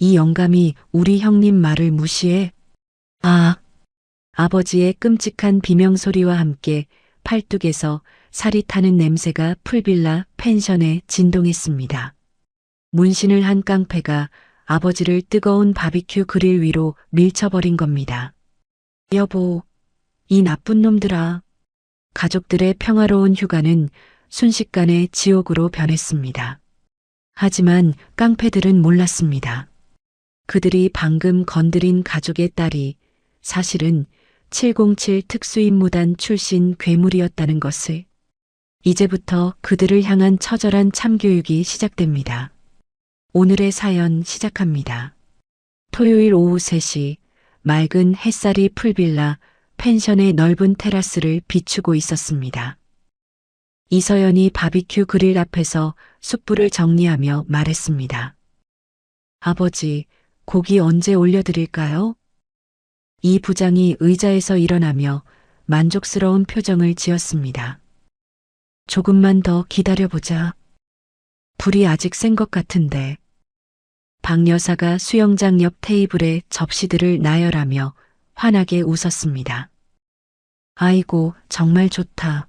이 영감이 우리 형님 말을 무시해? 아, 아버지의 끔찍한 비명소리와 함께 팔뚝에서 살이 타는 냄새가 풀빌라 펜션에 진동했습니다. 문신을 한 깡패가 아버지를 뜨거운 바비큐 그릴 위로 밀쳐버린 겁니다. 여보, 이 나쁜 놈들아. 가족들의 평화로운 휴가는 순식간에 지옥으로 변했습니다. 하지만 깡패들은 몰랐습니다. 그들이 방금 건드린 가족의 딸이 사실은 707 특수임무단 출신 괴물이었다는 것을. 이제부터 그들을 향한 처절한 참교육이 시작됩니다. 오늘의 사연 시작합니다. 토요일 오후 3시 맑은 햇살이 풀빌라 펜션의 넓은 테라스를 비추고 있었습니다. 이서연이 바비큐 그릴 앞에서 숯불을 정리하며 말했습니다. 아버지, 고기 언제 올려드릴까요? 이 부장이 의자에서 일어나며 만족스러운 표정을 지었습니다. 조금만 더 기다려보자. 불이 아직 센 것 같은데. 박 여사가 수영장 옆 테이블에 접시들을 나열하며 환하게 웃었습니다. 아이고, 정말 좋다.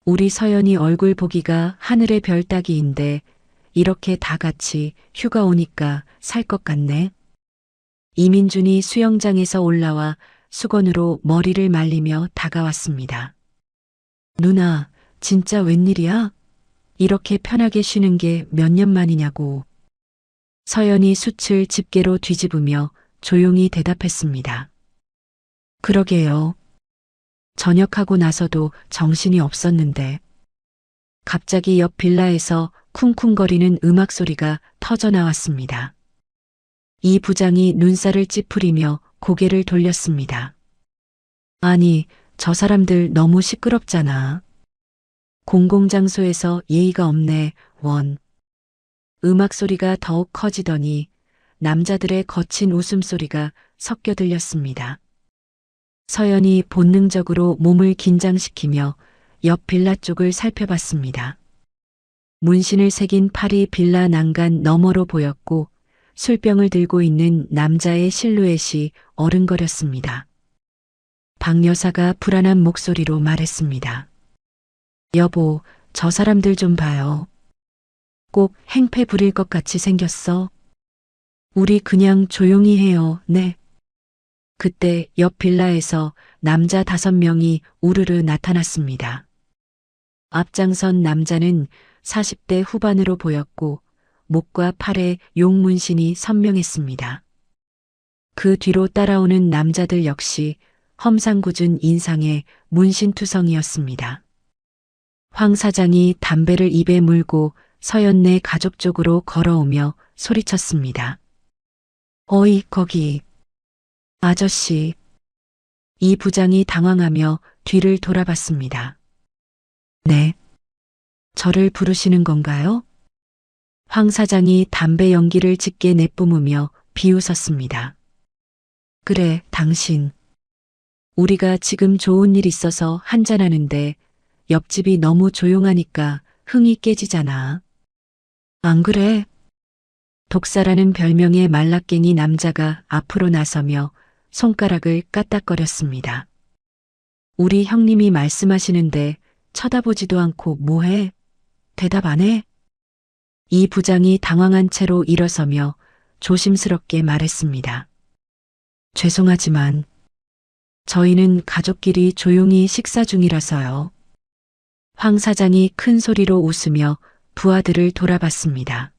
우리 서연이 얼굴 보기가 하늘의 별 따기인데 이렇게 다 같이 휴가 오니까 살 것 같네. 이민준이 수영장에서 올라와 수건으로 머리를 말리며 다가왔습니다. 누나, 진짜 웬일이야? 이렇게 편하게 쉬는 게 몇 년 만이냐고. 서연이 숯을 집게로 뒤집으며 조용히 대답했습니다. 그러게요. 전역하고 나서도 정신이 없었는데. 갑자기 옆 빌라에서 쿵쿵거리는 음악 소리가 터져 나왔습니다. 이 부장이 눈살을 찌푸리며 고개를 돌렸습니다. 아니, 저 사람들 너무 시끄럽잖아. 공공장소에서 예의가 없네, 원. 음악 소리가 더욱 커지더니 남자들의 거친 웃음소리가 섞여 들렸습니다. 서연이 본능적으로 몸을 긴장시키며 옆 빌라 쪽을 살펴봤습니다. 문신을 새긴 팔이 빌라 난간 너머로 보였고 술병을 들고 있는 남자의 실루엣이 어른거렸습니다. 박 여사가 불안한 목소리로 말했습니다. 여보, 저 사람들 좀 봐요. 꼭 행패 부릴 것 같이 생겼어. 우리 그냥 조용히 해요, 네. 그때 옆 빌라에서 남자 5명이 우르르 나타났습니다. 앞장선 남자는 40대 후반으로 보였고 목과 팔에 용문신이 선명했습니다. 그 뒤로 따라오는 남자들 역시 험상궂은 인상의 문신투성이었습니다. 황 사장이 담배를 입에 물고 서연네 가족 쪽으로 걸어오며 소리쳤습니다. 어이, 거기. 아저씨. 이 부장이 당황하며 뒤를 돌아봤습니다. 네. 저를 부르시는 건가요? 황 사장이 담배 연기를 짙게 내뿜으며 비웃었습니다. 그래, 당신. 우리가 지금 좋은 일 있어서 한잔하는데 옆집이 너무 조용하니까 흥이 깨지잖아. 안 그래? 독사라는 별명의 말라깽이 남자가 앞으로 나서며 손가락을 까딱거렸습니다. 우리 형님이 말씀하시는데 쳐다보지도 않고 뭐해? 대답 안 해? 이 부장이 당황한 채로 일어서며 조심스럽게 말했습니다. 죄송하지만 저희는 가족끼리 조용히 식사 중이라서요. 황 사장이 큰 소리로 웃으며 부하들을 돌아봤습니다.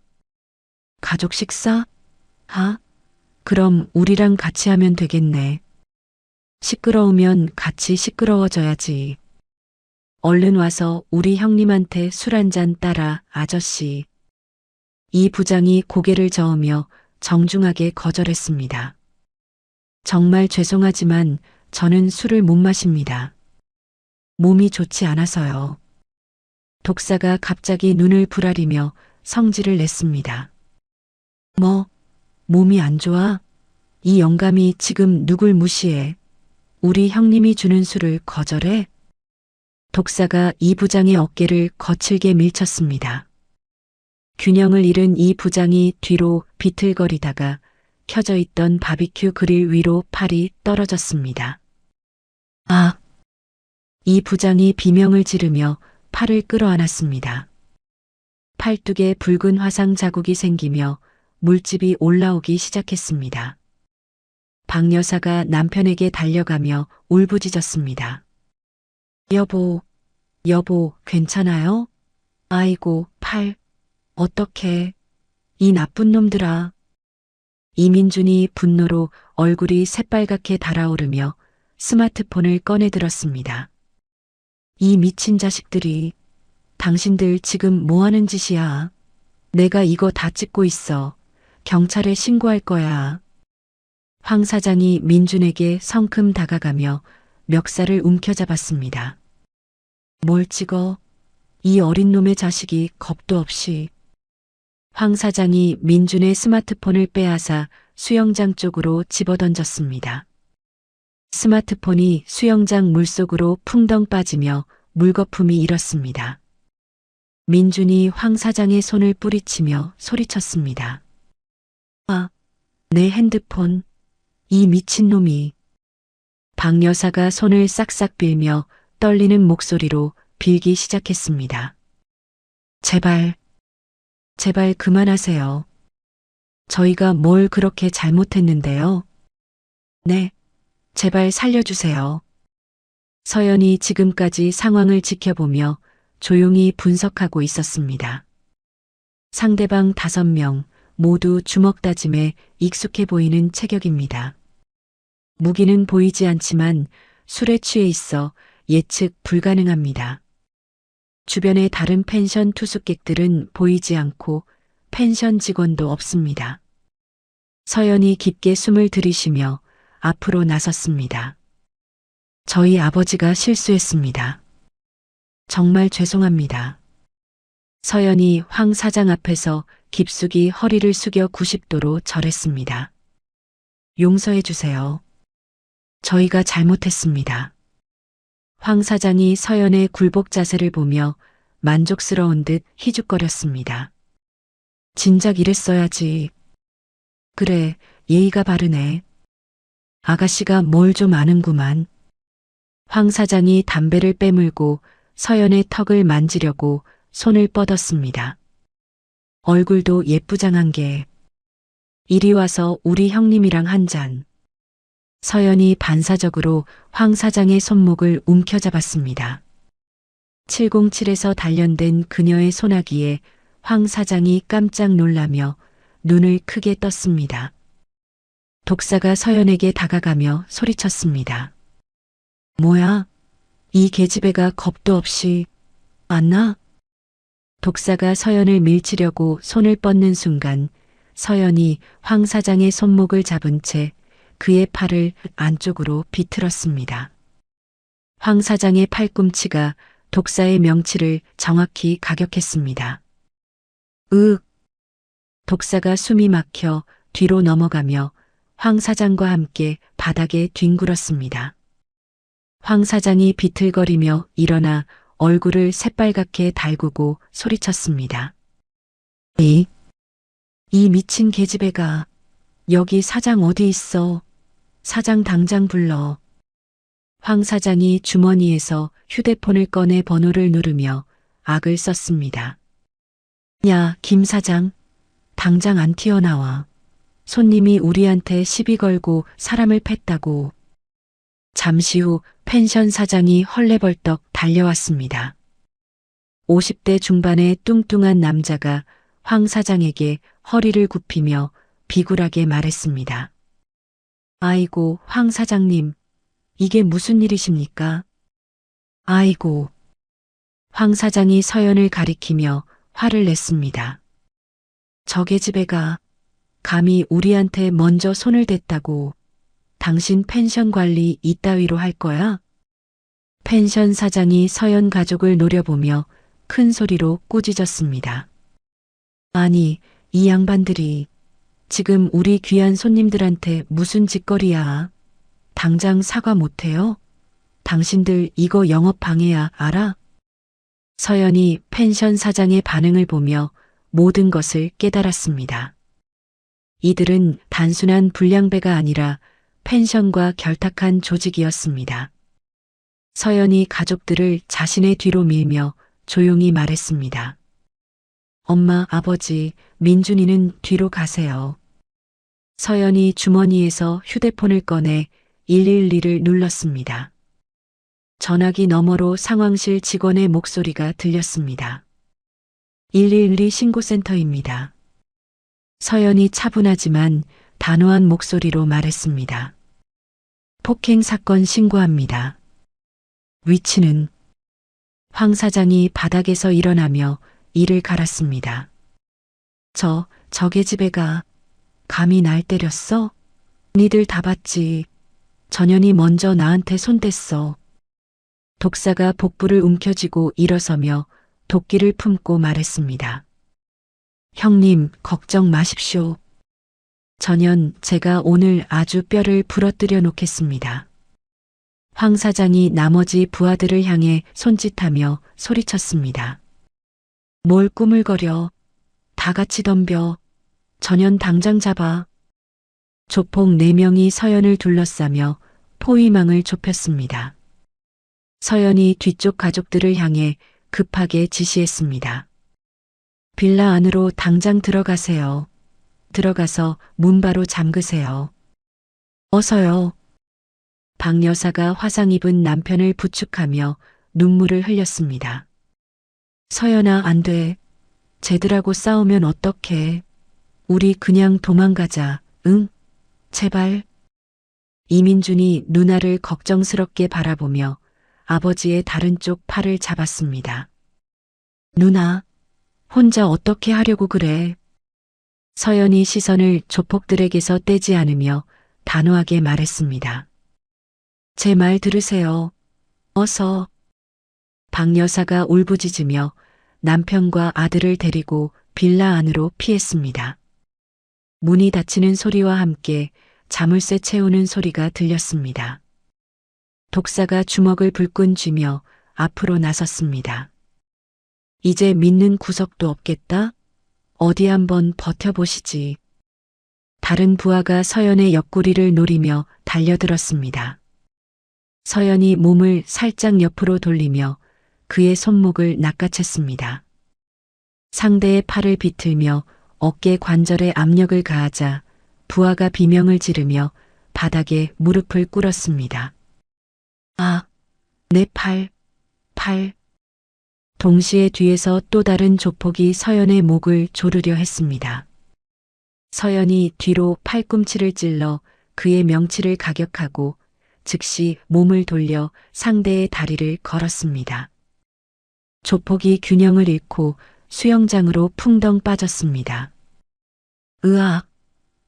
가족 식사? 그럼 우리랑 같이 하면 되겠네. 시끄러우면 같이 시끄러워져야지. 얼른 와서 우리 형님한테 술 한 잔 따라, 아저씨. 이 부장이 고개를 저으며 정중하게 거절했습니다. 정말 죄송하지만 저는 술을 못 마십니다. 몸이 좋지 않아서요. 독사가 갑자기 눈을 부라리며 성질을 냈습니다. 뭐, 몸이 안 좋아? 이 영감이 지금 누굴 무시해? 우리 형님이 주는 술을 거절해? 독사가 이 부장의 어깨를 거칠게 밀쳤습니다. 균형을 잃은 이 부장이 뒤로 비틀거리다가 켜져 있던 바비큐 그릴 위로 팔이 떨어졌습니다. 아! 이 부장이 비명을 지르며 팔을 끌어안았습니다. 팔뚝에 붉은 화상 자국이 생기며 물집이 올라오기 시작했습니다. 박 여사가 남편에게 달려가며 울부짖었습니다. 여보, 여보, 괜찮아요? 아이고, 팔, 어떡해. 이 나쁜 놈들아. 이민준이 분노로 얼굴이 새빨갛게 달아오르며 스마트폰을 꺼내들었습니다. 이 미친 자식들이, 당신들 지금 뭐 하는 짓이야? 내가 이거 다 찍고 있어. 경찰에 신고할 거야. 황 사장이 민준에게 성큼 다가가며 멱살을 움켜잡았습니다. 뭘 찍어? 이 어린 놈의 자식이 겁도 없이. 황 사장이 민준의 스마트폰을 빼앗아 수영장 쪽으로 집어던졌습니다. 스마트폰이 수영장 물속으로 풍덩 빠지며 물거품이 일었습니다. 민준이 황 사장의 손을 뿌리치며 소리쳤습니다. 아, 내 핸드폰. 이 미친놈이. 박 여사가 손을 싹싹 빌며 떨리는 목소리로 빌기 시작했습니다. 제발, 제발 그만하세요. 저희가 뭘 그렇게 잘못했는데요? 네, 제발 살려주세요. 서연이 지금까지 상황을 지켜보며 조용히 분석하고 있었습니다. 상대방 5명 모두 주먹 다짐에 익숙해 보이는 체격입니다. 무기는 보이지 않지만 술에 취해 있어 예측 불가능합니다. 주변의 다른 펜션 투숙객들은 보이지 않고 펜션 직원도 없습니다. 서연이 깊게 숨을 들이쉬며 앞으로 나섰습니다. 저희 아버지가 실수했습니다. 정말 죄송합니다. 서연이 황 사장 앞에서 깊숙이 허리를 숙여 90도로 절했습니다. 용서해 주세요. 저희가 잘못했습니다. 황 사장이 서연의 굴복 자세를 보며 만족스러운 듯 희죽거렸습니다. 진작 이랬어야지. 그래, 예의가 바르네. 아가씨가 뭘 좀 아는구만. 황 사장이 담배를 빼물고 서연의 턱을 만지려고 손을 뻗었습니다. 얼굴도 예쁘장한 게. 이리 와서 우리 형님이랑 한 잔. 서연이 반사적으로 황 사장의 손목을 움켜잡았습니다. 707에서 단련된 그녀의 손아귀에 황 사장이 깜짝 놀라며 눈을 크게 떴습니다. 독사가 서연에게 다가가며 소리쳤습니다. 뭐야? 이 계집애가 겁도 없이 안나? 독사가 서연을 밀치려고 손을 뻗는 순간 서연이 황 사장의 손목을 잡은 채 그의 팔을 안쪽으로 비틀었습니다. 황 사장의 팔꿈치가 독사의 명치를 정확히 가격했습니다. 독사가 숨이 막혀 뒤로 넘어가며 황 사장과 함께 바닥에 뒹굴었습니다. 황 사장이 비틀거리며 일어나 얼굴을 새빨갛게 달구고 소리쳤습니다. 이 미친 계집애가 여기 사장 어디 있어? 사장 당장 불러. 황 사장이 주머니에서 휴대폰을 꺼내 번호를 누르며 악을 썼습니다. 야, 김 사장. 당장 안 튀어나와. 손님이 우리한테 시비 걸고 사람을 팼다고. 잠시 후 펜션 사장이 헐레벌떡 달려왔습니다. 50대 중반의 뚱뚱한 남자가 황 사장에게 허리를 굽히며 비굴하게 말했습니다. 아이고, 황 사장님, 이게 무슨 일이십니까? 아이고. 황 사장이 서연을 가리키며 화를 냈습니다. 저 계집애가 감히 우리한테 먼저 손을 댔다고. 당신 펜션 관리 이따위로 할 거야? 펜션 사장이 서연 가족을 노려보며 큰 소리로 꾸짖었습니다. 아니, 이 양반들이 지금 우리 귀한 손님들한테 무슨 짓거리야. 당장 사과 못해요? 당신들 이거 영업 방해야, 알아? 서연이 펜션 사장의 반응을 보며 모든 것을 깨달았습니다. 이들은 단순한 불량배가 아니라 펜션과 결탁한 조직이었습니다. 서연이 가족들을 자신의 뒤로 밀며 조용히 말했습니다. 엄마, 아버지, 민준이는 뒤로 가세요. 서연이 주머니에서 휴대폰을 꺼내 112를 눌렀습니다. 전화기 너머로 상황실 직원의 목소리가 들렸습니다. 112 신고센터입니다. 서연이 차분하지만 단호한 목소리로 말했습니다. 폭행 사건 신고합니다. 위치는? 황 사장이 바닥에서 일어나며 이를 갈았습니다. 저게 집에 가. 감히 날 때렸어? 니들 다 봤지. 전현이 먼저 나한테 손댔어. 독사가 복부를 움켜쥐고 일어서며 도끼를 품고 말했습니다. 형님, 걱정 마십시오. 전현, 제가 오늘 아주 뼈를 부러뜨려 놓겠습니다. 황 사장이 나머지 부하들을 향해 손짓하며 소리쳤습니다. 뭘 꾸물거려. 다 같이 덤벼. 전현 당장 잡아. 조폭 4명이 서연을 둘러싸며 포위망을 좁혔습니다. 서연이 뒤쪽 가족들을 향해 급하게 지시했습니다. 빌라 안으로 당장 들어가세요. 들어가서 문 바로 잠그세요. 어서요. 박 여사가 화상 입은 남편을 부축하며 눈물을 흘렸습니다. 서연아, 안 돼. 쟤들하고 싸우면 어떡해. 우리 그냥 도망가자. 응? 제발. 이민준이 누나를 걱정스럽게 바라보며 아버지의 다른 쪽 팔을 잡았습니다. 누나, 혼자 어떻게 하려고 그래? 서연이 시선을 조폭들에게서 떼지 않으며 단호하게 말했습니다. 제 말 들으세요. 어서. 박 여사가 울부짖으며 남편과 아들을 데리고 빌라 안으로 피했습니다. 문이 닫히는 소리와 함께 자물쇠 채우는 소리가 들렸습니다. 독사가 주먹을 불끈 쥐며 앞으로 나섰습니다. 이제 믿는 구석도 없겠다? 어디 한번 버텨보시지. 다른 부하가 서연의 옆구리를 노리며 달려들었습니다. 서연이 몸을 살짝 옆으로 돌리며 그의 손목을 낚아챘습니다. 상대의 팔을 비틀며 어깨 관절에 압력을 가하자 부하가 비명을 지르며 바닥에 무릎을 꿇었습니다. 아, 내 팔. 동시에 뒤에서 또 다른 조폭이 서연의 목을 조르려 했습니다. 서연이 뒤로 팔꿈치를 찔러 그의 명치를 가격하고 즉시 몸을 돌려 상대의 다리를 걸었습니다. 조폭이 균형을 잃고 수영장으로 풍덩 빠졌습니다. 으악,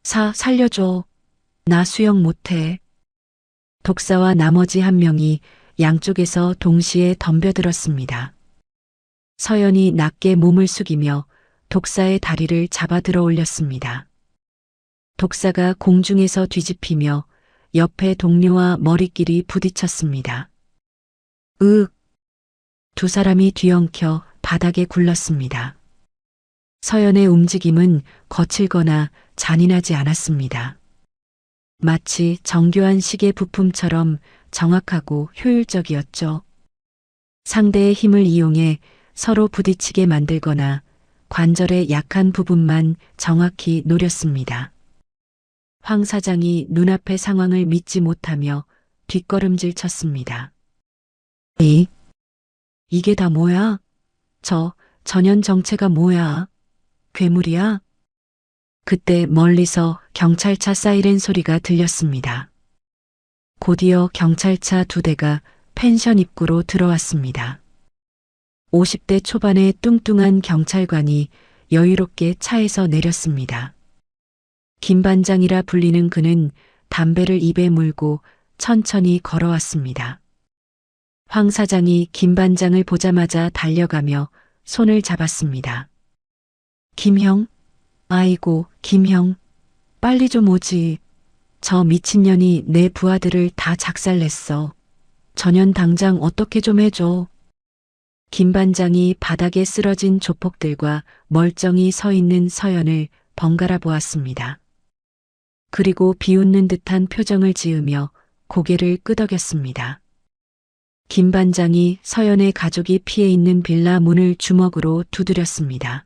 살려줘. 나 수영 못해. 독사와 나머지 한 명이 양쪽에서 동시에 덤벼들었습니다. 서연이 낮게 몸을 숙이며 독사의 다리를 잡아 들어 올렸습니다. 독사가 공중에서 뒤집히며 옆에 동료와 머리끼리 부딪혔습니다. 두 사람이 뒤엉켜 바닥에 굴렀습니다. 서연의 움직임은 거칠거나 잔인하지 않았습니다. 마치 정교한 시계 부품처럼 정확하고 효율적이었죠. 상대의 힘을 이용해 서로 부딪히게 만들거나 관절의 약한 부분만 정확히 노렸습니다. 황 사장이 눈앞의 상황을 믿지 못하며 뒷걸음질 쳤습니다. 이게 다 뭐야? 전현 정체가 뭐야? 괴물이야? 그때 멀리서 경찰차 사이렌 소리가 들렸습니다. 곧이어 경찰차 2대가 펜션 입구로 들어왔습니다. 50대 초반의 뚱뚱한 경찰관이 여유롭게 차에서 내렸습니다. 김반장이라 불리는 그는 담배를 입에 물고 천천히 걸어왔습니다. 황 사장이 김반장을 보자마자 달려가며 손을 잡았습니다. 김형? 아이고, 김형. 빨리 좀 오지. 저 미친년이 내 부하들을 다 작살냈어. 전현 당장 어떻게 좀 해줘. 김 반장이 바닥에 쓰러진 조폭들과 멀쩡히 서 있는 서연을 번갈아 보았습니다. 그리고 비웃는 듯한 표정을 지으며 고개를 끄덕였습니다. 김 반장이 서연의 가족이 피해 있는 빌라 문을 주먹으로 두드렸습니다.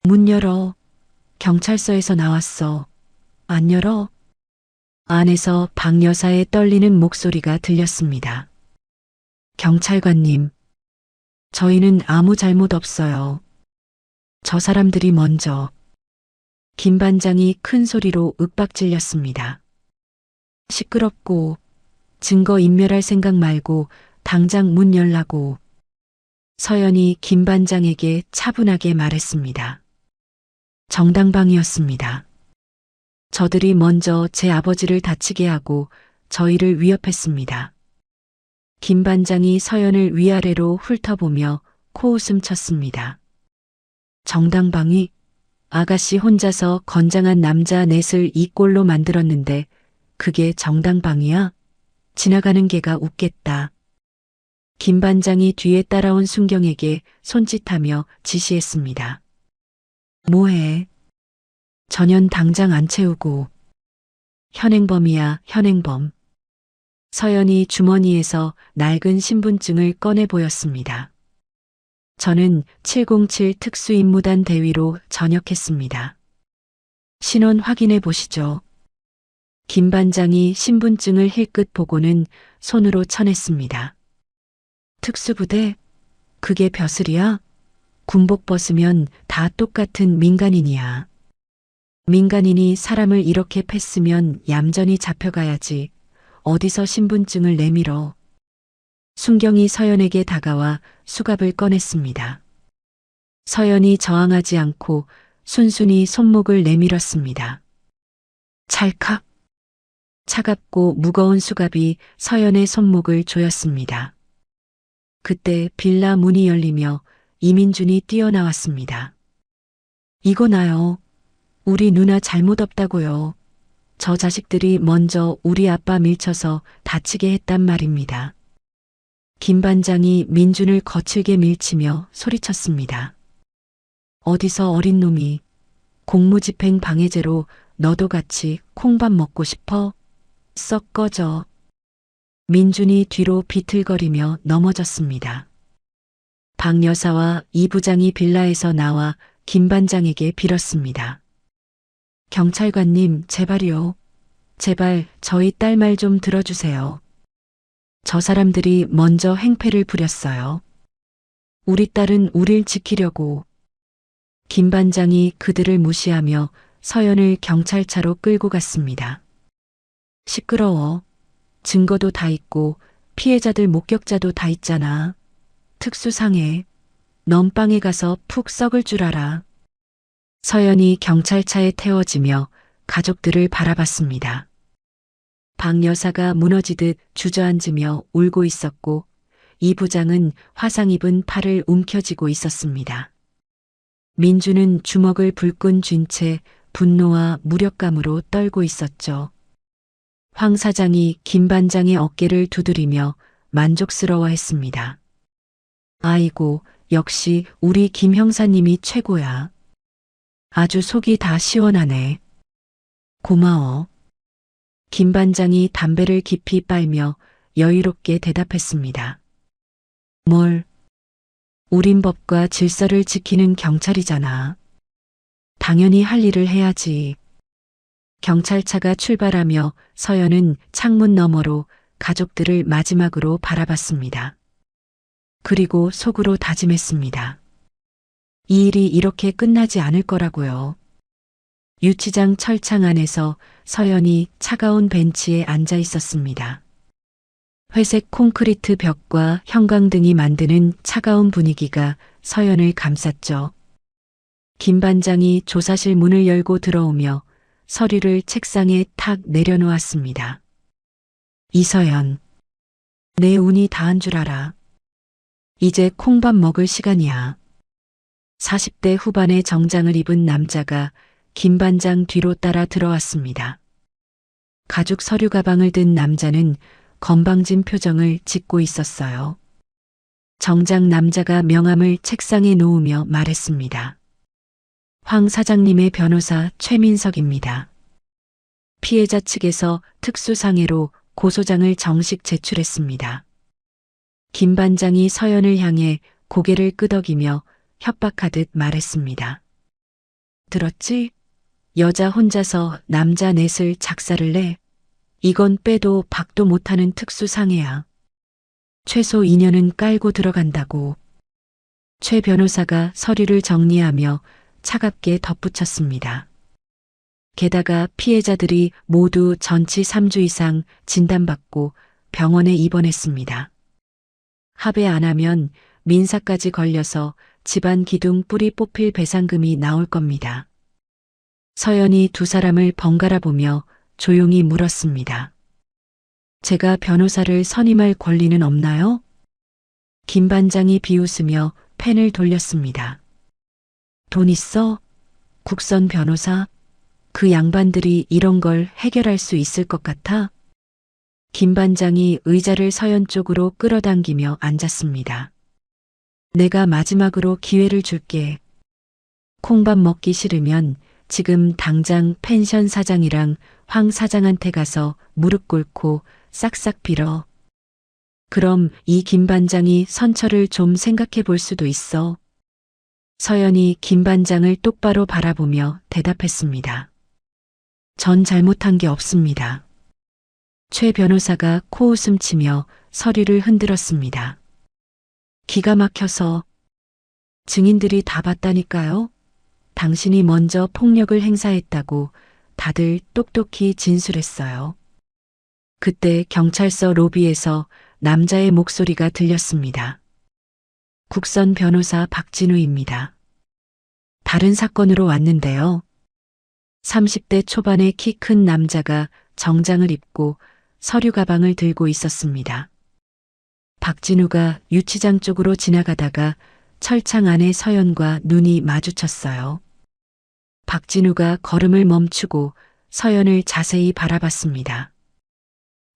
문 열어. 경찰서에서 나왔어. 안 열어? 안에서 박 여사의 떨리는 목소리가 들렸습니다. 경찰관님, 저희는 아무 잘못 없어요. 저 사람들이 먼저. 김 반장이 큰 소리로 윽박질렸습니다. 시끄럽고 증거 인멸할 생각 말고 당장 문 열라고. 서연이 김 반장에게 차분하게 말했습니다. 정당방위였습니다. 저들이 먼저 제 아버지를 다치게 하고 저희를 위협했습니다. 김 반장이 서연을 위아래로 훑어보며 코웃음 쳤습니다. 정당방위? 아가씨 혼자서 건장한 남자 넷을 이 꼴로 만들었는데 그게 정당방위야? 지나가는 개가 웃겠다. 김 반장이 뒤에 따라온 순경에게 손짓하며 지시했습니다. 뭐해? 전현 당장 안 채우고. 현행범이야, 현행범. 서연이 주머니에서 낡은 신분증을 꺼내 보였습니다. 저는 707 특수임무단 대위로 전역했습니다. 신원 확인해 보시죠. 김 반장이 신분증을 힐끗 보고는 손으로 쳐냈습니다. 특수부대? 그게 벼슬이야? 군복 벗으면 다 똑같은 민간인이야. 민간인이 사람을 이렇게 팼으면 얌전히 잡혀가야지. 어디서 신분증을 내밀어. 순경이 서연에게 다가와 수갑을 꺼냈습니다. 서연이 저항하지 않고 순순히 손목을 내밀었습니다. 찰칵. 차갑고 무거운 수갑이 서연의 손목을 조였습니다. 그때 빌라 문이 열리며 이민준이 뛰어나왔습니다. 이거 나요. 우리 누나 잘못 없다고요. 저 자식들이 먼저 우리 아빠 밀쳐서 다치게 했단 말입니다. 김 반장이 민준을 거칠게 밀치며 소리쳤습니다. 어디서 어린 놈이 공무집행 방해죄로 너도 같이 콩밥 먹고 싶어? 썩 꺼져. 민준이 뒤로 비틀거리며 넘어졌습니다. 박 여사와 이 부장이 빌라에서 나와 김 반장에게 빌었습니다. 경찰관님, 제발요. 제발 저희 딸 말 좀 들어주세요. 저 사람들이 먼저 행패를 부렸어요. 우리 딸은 우릴 지키려고. 김 반장이 그들을 무시하며 서연을 경찰차로 끌고 갔습니다. 시끄러워. 증거도 다 있고 피해자들 목격자도 다 있잖아. 특수상해. 넌 빵에 가서 푹 썩을 줄 알아. 서연이 경찰차에 태워지며 가족들을 바라봤습니다. 박 여사가 무너지듯 주저앉으며 울고 있었고 이 부장은 화상 입은 팔을 움켜쥐고 있었습니다. 민주는 주먹을 불끈 쥔 채 분노와 무력감으로 떨고 있었죠. 황 사장이 김 반장의 어깨를 두드리며 만족스러워했습니다. 아이고, 역시 우리 김 형사님이 최고야. 아주 속이 다 시원하네. 고마워. 김 반장이 담배를 깊이 빨며 여유롭게 대답했습니다. 뭘? 우린 법과 질서를 지키는 경찰이잖아. 당연히 할 일을 해야지. 경찰차가 출발하며 서연은 창문 너머로 가족들을 마지막으로 바라봤습니다. 그리고 속으로 다짐했습니다. 이 일이 이렇게 끝나지 않을 거라고요. 유치장 철창 안에서 서연이 차가운 벤치에 앉아 있었습니다. 회색 콘크리트 벽과 형광등이 만드는 차가운 분위기가 서연을 감쌌죠. 김 반장이 조사실 문을 열고 들어오며 서류를 책상에 탁 내려놓았습니다. 이서연, 내 운이 다한 줄 알아. 이제 콩밥 먹을 시간이야. 40대 후반의 정장을 입은 남자가 김 반장 뒤로 따라 들어왔습니다. 가죽 서류 가방을 든 남자는 건방진 표정을 짓고 있었어요. 정작 남자가 명함을 책상에 놓으며 말했습니다. 황 사장님의 변호사 최민석입니다. 피해자 측에서 특수상해로 고소장을 정식 제출했습니다. 김 반장이 서연을 향해 고개를 끄덕이며 협박하듯 말했습니다. 들었지? 여자 혼자서 남자 넷을 작사를 내. 이건 빼도 박도 못하는 특수상해야. 최소 2년은 깔고 들어간다고. 최 변호사가 서류를 정리하며 차갑게 덧붙였습니다. 게다가 피해자들이 모두 전치 3주 이상 진단받고 병원에 입원했습니다. 합의 안 하면 민사까지 걸려서 집안 기둥 뿌리 뽑힐 배상금이 나올 겁니다. 서연이 두 사람을 번갈아 보며 조용히 물었습니다. 제가 변호사를 선임할 권리는 없나요? 김 반장이 비웃으며 펜을 돌렸습니다. 돈 있어? 국선 변호사? 그 양반들이 이런 걸 해결할 수 있을 것 같아? 김 반장이 의자를 서연 쪽으로 끌어당기며 앉았습니다. 내가 마지막으로 기회를 줄게. 콩밥 먹기 싫으면 지금 당장 펜션 사장이랑 황 사장한테 가서 무릎 꿇고 싹싹 빌어. 그럼 이 김 반장이 선처를 좀 생각해 볼 수도 있어. 서연이 김 반장을 똑바로 바라보며 대답했습니다. 전 잘못한 게 없습니다. 최 변호사가 코웃음 치며 서류를 흔들었습니다. 기가 막혀서. 증인들이 다 봤다니까요. 당신이 먼저 폭력을 행사했다고 다들 똑똑히 진술했어요. 그때 경찰서 로비에서 남자의 목소리가 들렸습니다. 국선 변호사 박진우입니다. 다른 사건으로 왔는데요. 30대 초반의 키 큰 남자가 정장을 입고 서류 가방을 들고 있었습니다. 박진우가 유치장 쪽으로 지나가다가 철창 안에 서연과 눈이 마주쳤어요. 박진우가 걸음을 멈추고 서연을 자세히 바라봤습니다.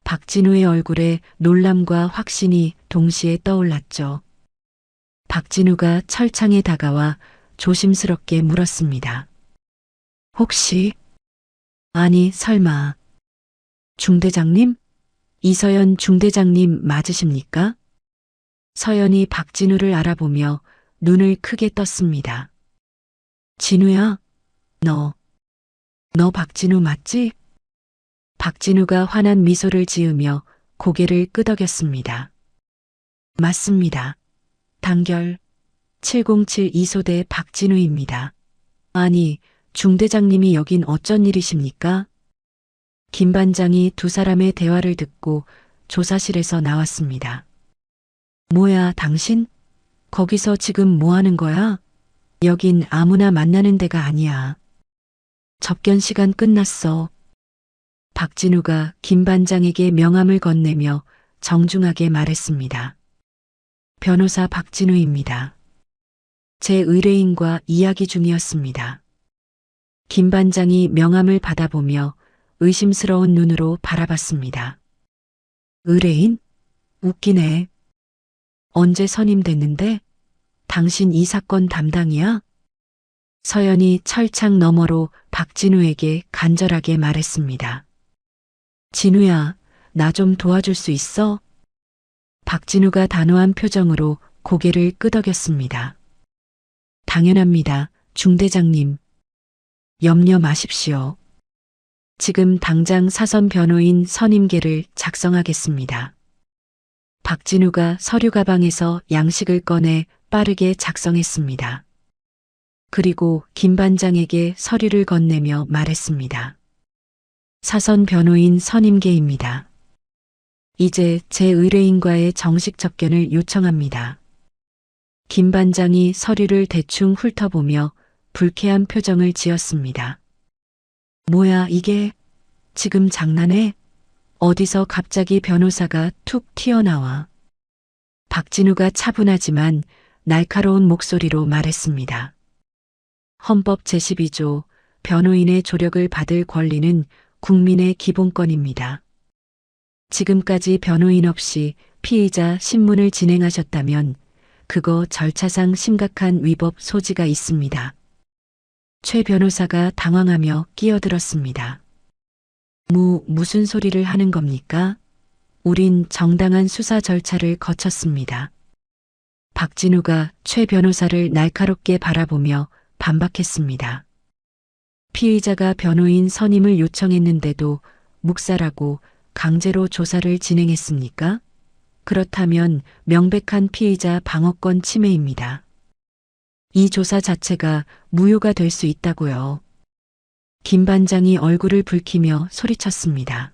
박진우의 얼굴에 놀람과 확신이 동시에 떠올랐죠. 박진우가 철창에 다가와 조심스럽게 물었습니다. 혹시? 아니, 설마. 중대장님? 이서연 중대장님 맞으십니까? 서연이 박진우를 알아보며 눈을 크게 떴습니다. 진우야, 너 박진우 맞지? 박진우가 환한 미소를 지으며 고개를 끄덕였습니다. 맞습니다. 단결 707 이소대 박진우입니다. 아니, 중대장님이 여긴 어쩐 일이십니까? 김 반장이 두 사람의 대화를 듣고 조사실에서 나왔습니다. 뭐야, 당신? 거기서 지금 뭐 하는 거야? 여긴 아무나 만나는 데가 아니야. 접견 시간 끝났어. 박진우가 김 반장에게 명함을 건네며 정중하게 말했습니다. 변호사 박진우입니다. 제 의뢰인과 이야기 중이었습니다. 김 반장이 명함을 받아보며 의심스러운 눈으로 바라봤습니다. 의뢰인? 웃기네. 언제 선임됐는데? 당신 이 사건 담당이야? 서연이 철창 너머로 박진우에게 간절하게 말했습니다. 진우야, 나 좀 도와줄 수 있어? 박진우가 단호한 표정으로 고개를 끄덕였습니다. 당연합니다, 중대장님. 염려 마십시오. 지금 당장 사선 변호인 선임계를 작성하겠습니다. 박진우가 서류 가방에서 양식을 꺼내 빠르게 작성했습니다. 그리고 김 반장에게 서류를 건네며 말했습니다. 사선 변호인 선임계입니다. 이제 제 의뢰인과의 정식 접견을 요청합니다. 김 반장이 서류를 대충 훑어보며 불쾌한 표정을 지었습니다. 뭐야, 이게? 지금 장난해? 어디서 갑자기 변호사가 툭 튀어나와. 박진우가 차분하지만 날카로운 목소리로 말했습니다. 헌법 제12조 변호인의 조력을 받을 권리는 국민의 기본권입니다. 지금까지 변호인 없이 피의자 신문을 진행하셨다면 그거 절차상 심각한 위법 소지가 있습니다. 최 변호사가 당황하며 끼어들었습니다. 무슨 소리를 하는 겁니까? 우린 정당한 수사 절차를 거쳤습니다. 박진우가 최 변호사를 날카롭게 바라보며 반박했습니다. 피의자가 변호인 선임을 요청했는데도 묵살하고 강제로 조사를 진행했습니까? 그렇다면 명백한 피의자 방어권 침해입니다. 이 조사 자체가 무효가 될 수 있다고요. 김 반장이 얼굴을 붉히며 소리쳤습니다.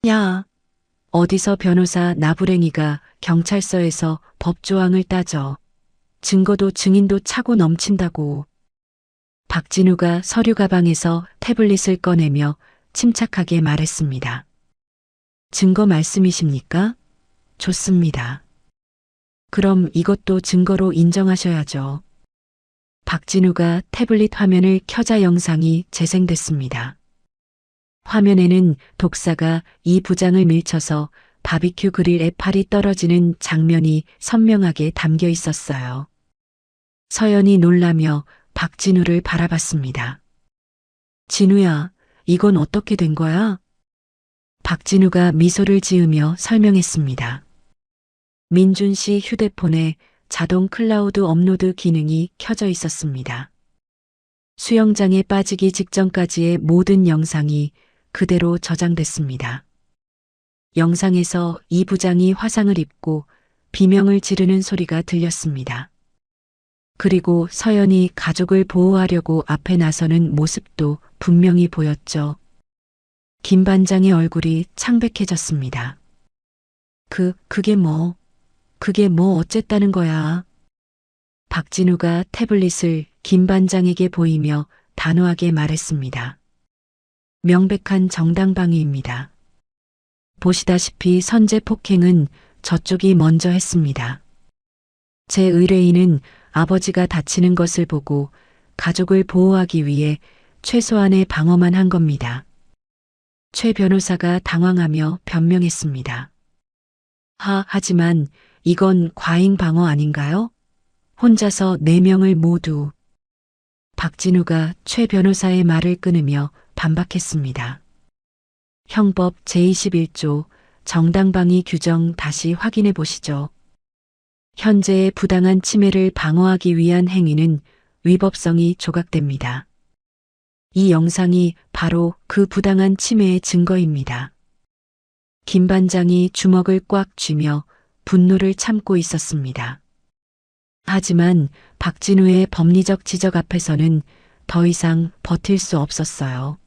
야, 어디서 변호사 나부랭이가 경찰서에서 법조항을 따져. 증거도 증인도 차고 넘친다고. 박진우가 서류 가방에서 태블릿을 꺼내며 침착하게 말했습니다. 증거 말씀이십니까? 좋습니다. 그럼 이것도 증거로 인정하셔야죠. 박진우가 태블릿 화면을 켜자 영상이 재생됐습니다. 화면에는 독사가 이 부장을 밀쳐서 바비큐 그릴에 팔이 떨어지는 장면이 선명하게 담겨 있었어요. 서연이 놀라며 박진우를 바라봤습니다. 진우야, 이건 어떻게 된 거야? 박진우가 미소를 지으며 설명했습니다. 민준 씨 휴대폰에 자동 클라우드 업로드 기능이 켜져 있었습니다. 수영장에 빠지기 직전까지의 모든 영상이 그대로 저장됐습니다. 영상에서 이 부장이 화상을 입고 비명을 지르는 소리가 들렸습니다. 그리고 서연이 가족을 보호하려고 앞에 나서는 모습도 분명히 보였죠. 김 반장의 얼굴이 창백해졌습니다. 그게 뭐 어쨌다는 거야. 박진우가 태블릿을 김 반장에게 보이며 단호하게 말했습니다. 명백한 정당방위입니다. 보시다시피 선제 폭행은 저쪽이 먼저 했습니다. 제 의뢰인은 아버지가 다치는 것을 보고 가족을 보호하기 위해 최소한의 방어만 한 겁니다. 최 변호사가 당황하며 변명했습니다. 하지만 이건 과잉 방어 아닌가요? 혼자서 4명을 모두. 박진우가 최 변호사의 말을 끊으며 반박했습니다. 형법 제21조 정당방위 규정 다시 확인해 보시죠. 현재의 부당한 침해를 방어하기 위한 행위는 위법성이 조각됩니다. 이 영상이 바로 그 부당한 침해의 증거입니다. 김 반장이 주먹을 꽉 쥐며 분노를 참고 있었습니다. 하지만 박진우의 법리적 지적 앞에서는 더 이상 버틸 수 없었어요.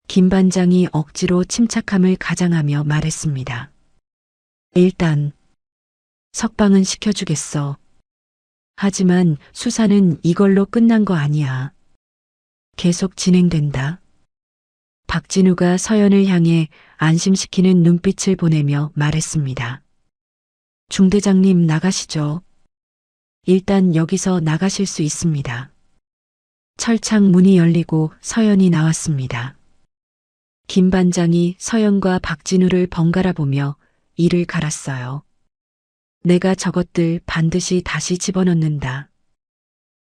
김 반장이 억지로 침착함을 가장하며 말했습니다. 일단 석방은 시켜주겠어. 하지만 수사는 이걸로 끝난 거 아니야. 계속 진행된다. 박진우가 서연을 향해 안심시키는 눈빛을 보내며 말했습니다. 중대장님 나가시죠. 일단 여기서 나가실 수 있습니다. 철창 문이 열리고 서연이 나왔습니다. 김 반장이 서연과 박진우를 번갈아 보며 이를 갈았어요. 내가 저것들 반드시 다시 집어넣는다.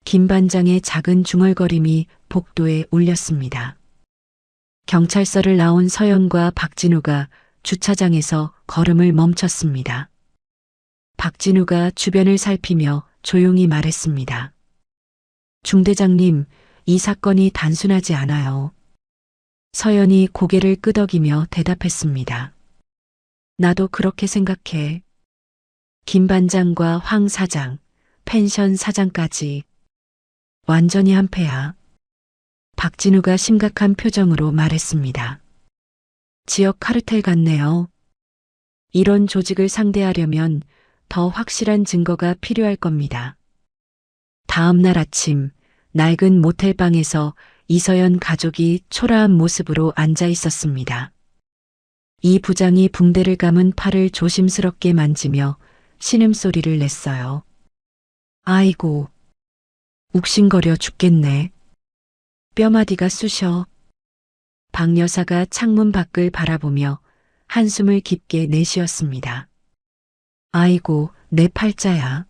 김 반장의 작은 중얼거림이 복도에 울렸습니다. 경찰서를 나온 서연과 박진우가 주차장에서 걸음을 멈췄습니다. 박진우가 주변을 살피며 조용히 말했습니다. 중대장님, 이 사건이 단순하지 않아요. 서연이 고개를 끄덕이며 대답했습니다. 나도 그렇게 생각해. 김 반장과 황 사장, 펜션 사장까지 완전히 한패야. 박진우가 심각한 표정으로 말했습니다. 지역 카르텔 같네요. 이런 조직을 상대하려면 더 확실한 증거가 필요할 겁니다. 다음 날 아침 낡은 모텔방에서 이서연 가족이 초라한 모습으로 앉아 있었습니다. 이 부장이 붕대를 감은 팔을 조심스럽게 만지며 신음소리를 냈어요. 아이고, 욱신거려 죽겠네. 뼈마디가 쑤셔. 박 여사가 창문 밖을 바라보며 한숨을 깊게 내쉬었습니다. 아이고, 내 팔자야.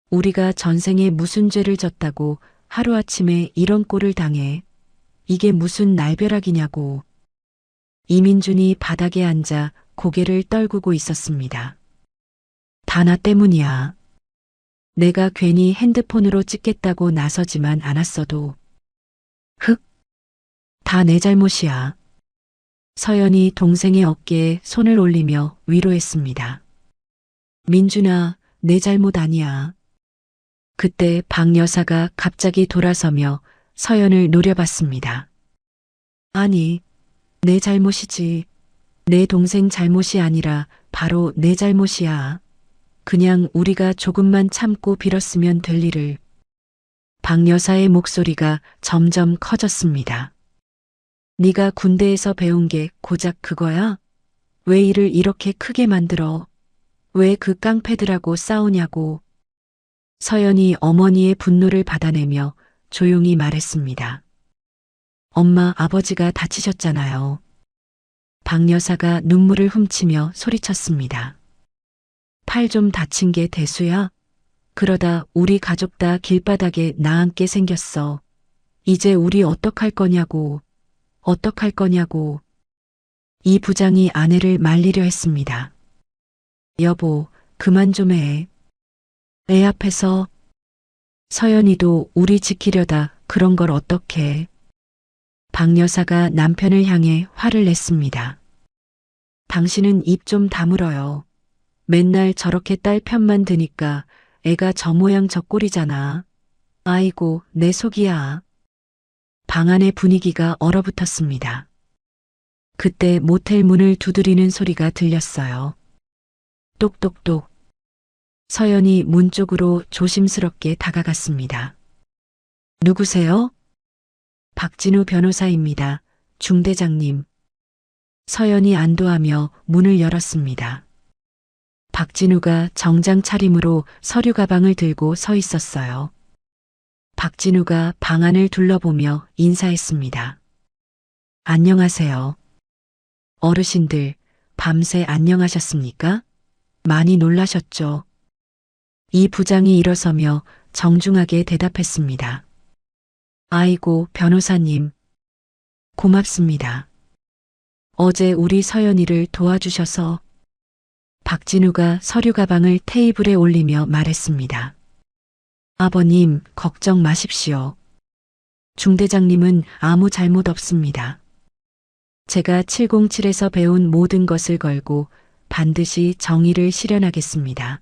우리가 전생에 무슨 죄를 졌다고 하루아침에 이런 꼴을 당해. 이게 무슨 날벼락이냐고. 이민준이 바닥에 앉아 고개를 떨구고 있었습니다. 다 나 때문이야. 내가 괜히 핸드폰으로 찍겠다고 나서지만 않았어도. 흑, 다 내 잘못이야. 서연이 동생의 어깨에 손을 올리며 위로했습니다. 민준아, 내 잘못 아니야. 그때 박 여사가 갑자기 돌아서며 서연을 노려봤습니다. 아니, 내 잘못이지. 내 동생 잘못이 아니라 바로 내 잘못이야. 그냥 우리가 조금만 참고 빌었으면 될 일을. 박 여사의 목소리가 점점 커졌습니다. 네가 군대에서 배운 게 고작 그거야? 왜 일을 이렇게 크게 만들어? 왜 그 깡패들하고 싸우냐고. 서연이 어머니의 분노를 받아내며 조용히 말했습니다. 엄마, 아버지가 다치셨잖아요. 박 여사가 눈물을 훔치며 소리쳤습니다. 팔 좀 다친 게 대수야? 그러다 우리 가족 다 길바닥에 나앉게 생겼어. 이제 우리 어떡할 거냐고. 어떡할 거냐고. 이 부장이 아내를 말리려 했습니다. 여보, 그만 좀 해. 애 앞에서. 서연이도 우리 지키려다 그런 걸 어떡해. 박 여사가 남편을 향해 화를 냈습니다. 당신은 입 좀 다물어요. 맨날 저렇게 딸 편만 드니까 애가 저 모양 저 꼴이잖아. 아이고, 내 속이야. 방 안의 분위기가 얼어붙었습니다. 그때 모텔 문을 두드리는 소리가 들렸어요. 똑똑똑. 서연이 문 쪽으로 조심스럽게 다가갔습니다. 누구세요? 박진우 변호사입니다. 중대장님. 서연이 안도하며 문을 열었습니다. 박진우가 정장 차림으로 서류 가방을 들고 서 있었어요. 박진우가 방 안을 둘러보며 인사했습니다. 안녕하세요. 어르신들, 밤새 안녕하셨습니까? 많이 놀라셨죠? 이 부장이 일어서며 정중하게 대답했습니다. 아이고, 변호사님. 고맙습니다. 어제 우리 서연이를 도와주셔서. 박진우가 서류 가방을 테이블에 올리며 말했습니다. 아버님, 걱정 마십시오. 중대장님은 아무 잘못 없습니다. 제가 707에서 배운 모든 것을 걸고 반드시 정의를 실현하겠습니다.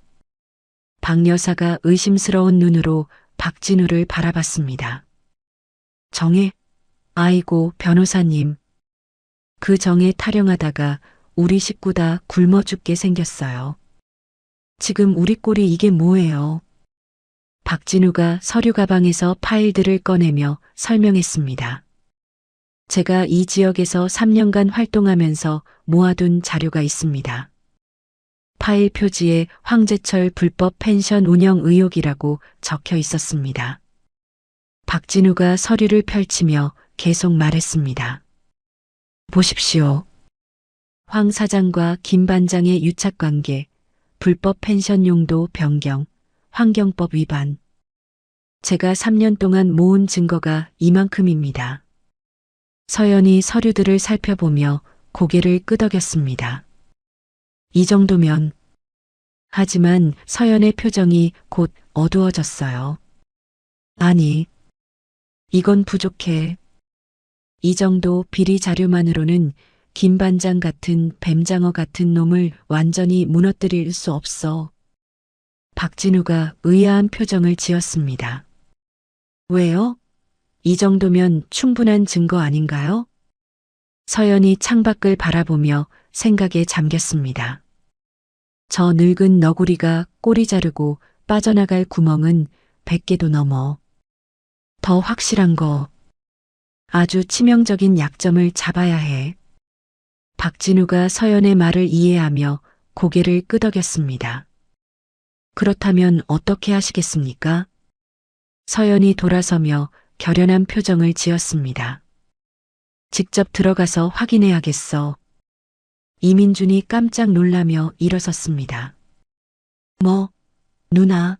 박 여사가 의심스러운 눈으로 박진우를 바라봤습니다. 정혜? 아이고, 변호사님. 그 정에 타령하다가 우리 식구 다 굶어 죽게 생겼어요. 지금 우리 꼴이 이게 뭐예요? 박진우가 서류 가방에서 파일들을 꺼내며 설명했습니다. 제가 이 지역에서 3년간 활동하면서 모아둔 자료가 있습니다. 파일 표지에 황제철 불법 펜션 운영 의혹이라고 적혀 있었습니다. 박진우가 서류를 펼치며 계속 말했습니다. 보십시오. 황 사장과 김 반장의 유착관계, 불법 펜션 용도 변경, 환경법 위반. 제가 3년 동안 모은 증거가 이만큼입니다. 서연이 서류들을 살펴보며 고개를 끄덕였습니다. 이 정도면. 하지만 서연의 표정이 곧 어두워졌어요. 아니, 이건 부족해. 이 정도 비리 자료만으로는 김 반장 같은 뱀장어 같은 놈을 완전히 무너뜨릴 수 없어. 박진우가 의아한 표정을 지었습니다. 왜요? 이 정도면 충분한 증거 아닌가요? 서연이 창밖을 바라보며 생각에 잠겼습니다. 저 늙은 너구리가 꼬리 자르고 빠져나갈 구멍은 100개도 넘어. 더 확실한 거. 아주 치명적인 약점을 잡아야 해. 박진우가 서연의 말을 이해하며 고개를 끄덕였습니다. 그렇다면 어떻게 하시겠습니까? 서연이 돌아서며 결연한 표정을 지었습니다. 직접 들어가서 확인해야겠어. 이민준이 깜짝 놀라며 일어섰습니다. 뭐, 누나,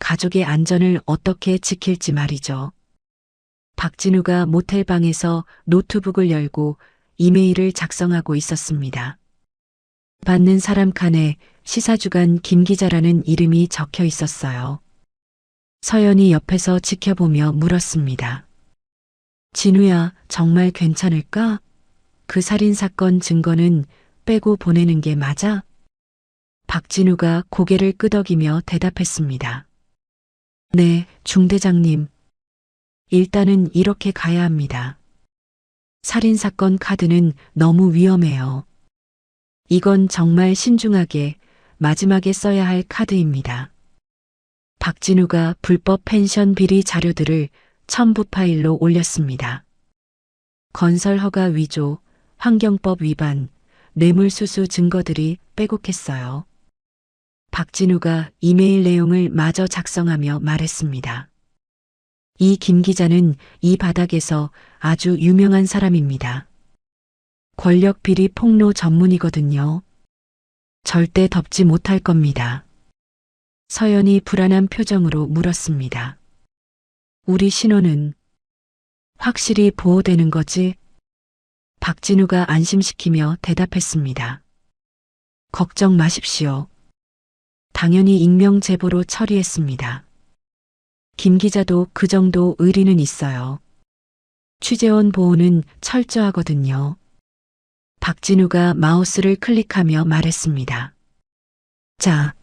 가족의 안전을 어떻게 지킬지 말이죠. 박진우가 모텔방에서 노트북을 열고 이메일을 작성하고 있었습니다. 받는 사람 칸에 시사주간 김 기자라는 이름이 적혀 있었어요. 서연이 옆에서 지켜보며 물었습니다. 진우야, 정말 괜찮을까? 그 살인사건 증거는 빼고 보내는 게 맞아? 박진우가 고개를 끄덕이며 대답했습니다. 네, 중대장님. 일단은 이렇게 가야 합니다. 살인사건 카드는 너무 위험해요. 이건 정말 신중하게 마지막에 써야 할 카드입니다. 박진우가 불법 펜션 비리 자료들을 첨부 파일로 올렸습니다. 건설 허가 위조, 환경법 위반, 뇌물수수 증거들이 빼곡했어요. 박진우가 이메일 내용을 마저 작성하며 말했습니다. 이 김 기자는 이 바닥에서 아주 유명한 사람입니다. 권력 비리 폭로 전문이거든요. 절대 덮지 못할 겁니다. 서연이 불안한 표정으로 물었습니다. 우리 신호는 확실히 보호되는 거지? 박진우가 안심시키며 대답했습니다. 걱정 마십시오. 당연히 익명 제보로 처리했습니다. 김 기자도 그 정도 의리는 있어요. 취재원 보호는 철저하거든요. 박진우가 마우스를 클릭하며 말했습니다. 자,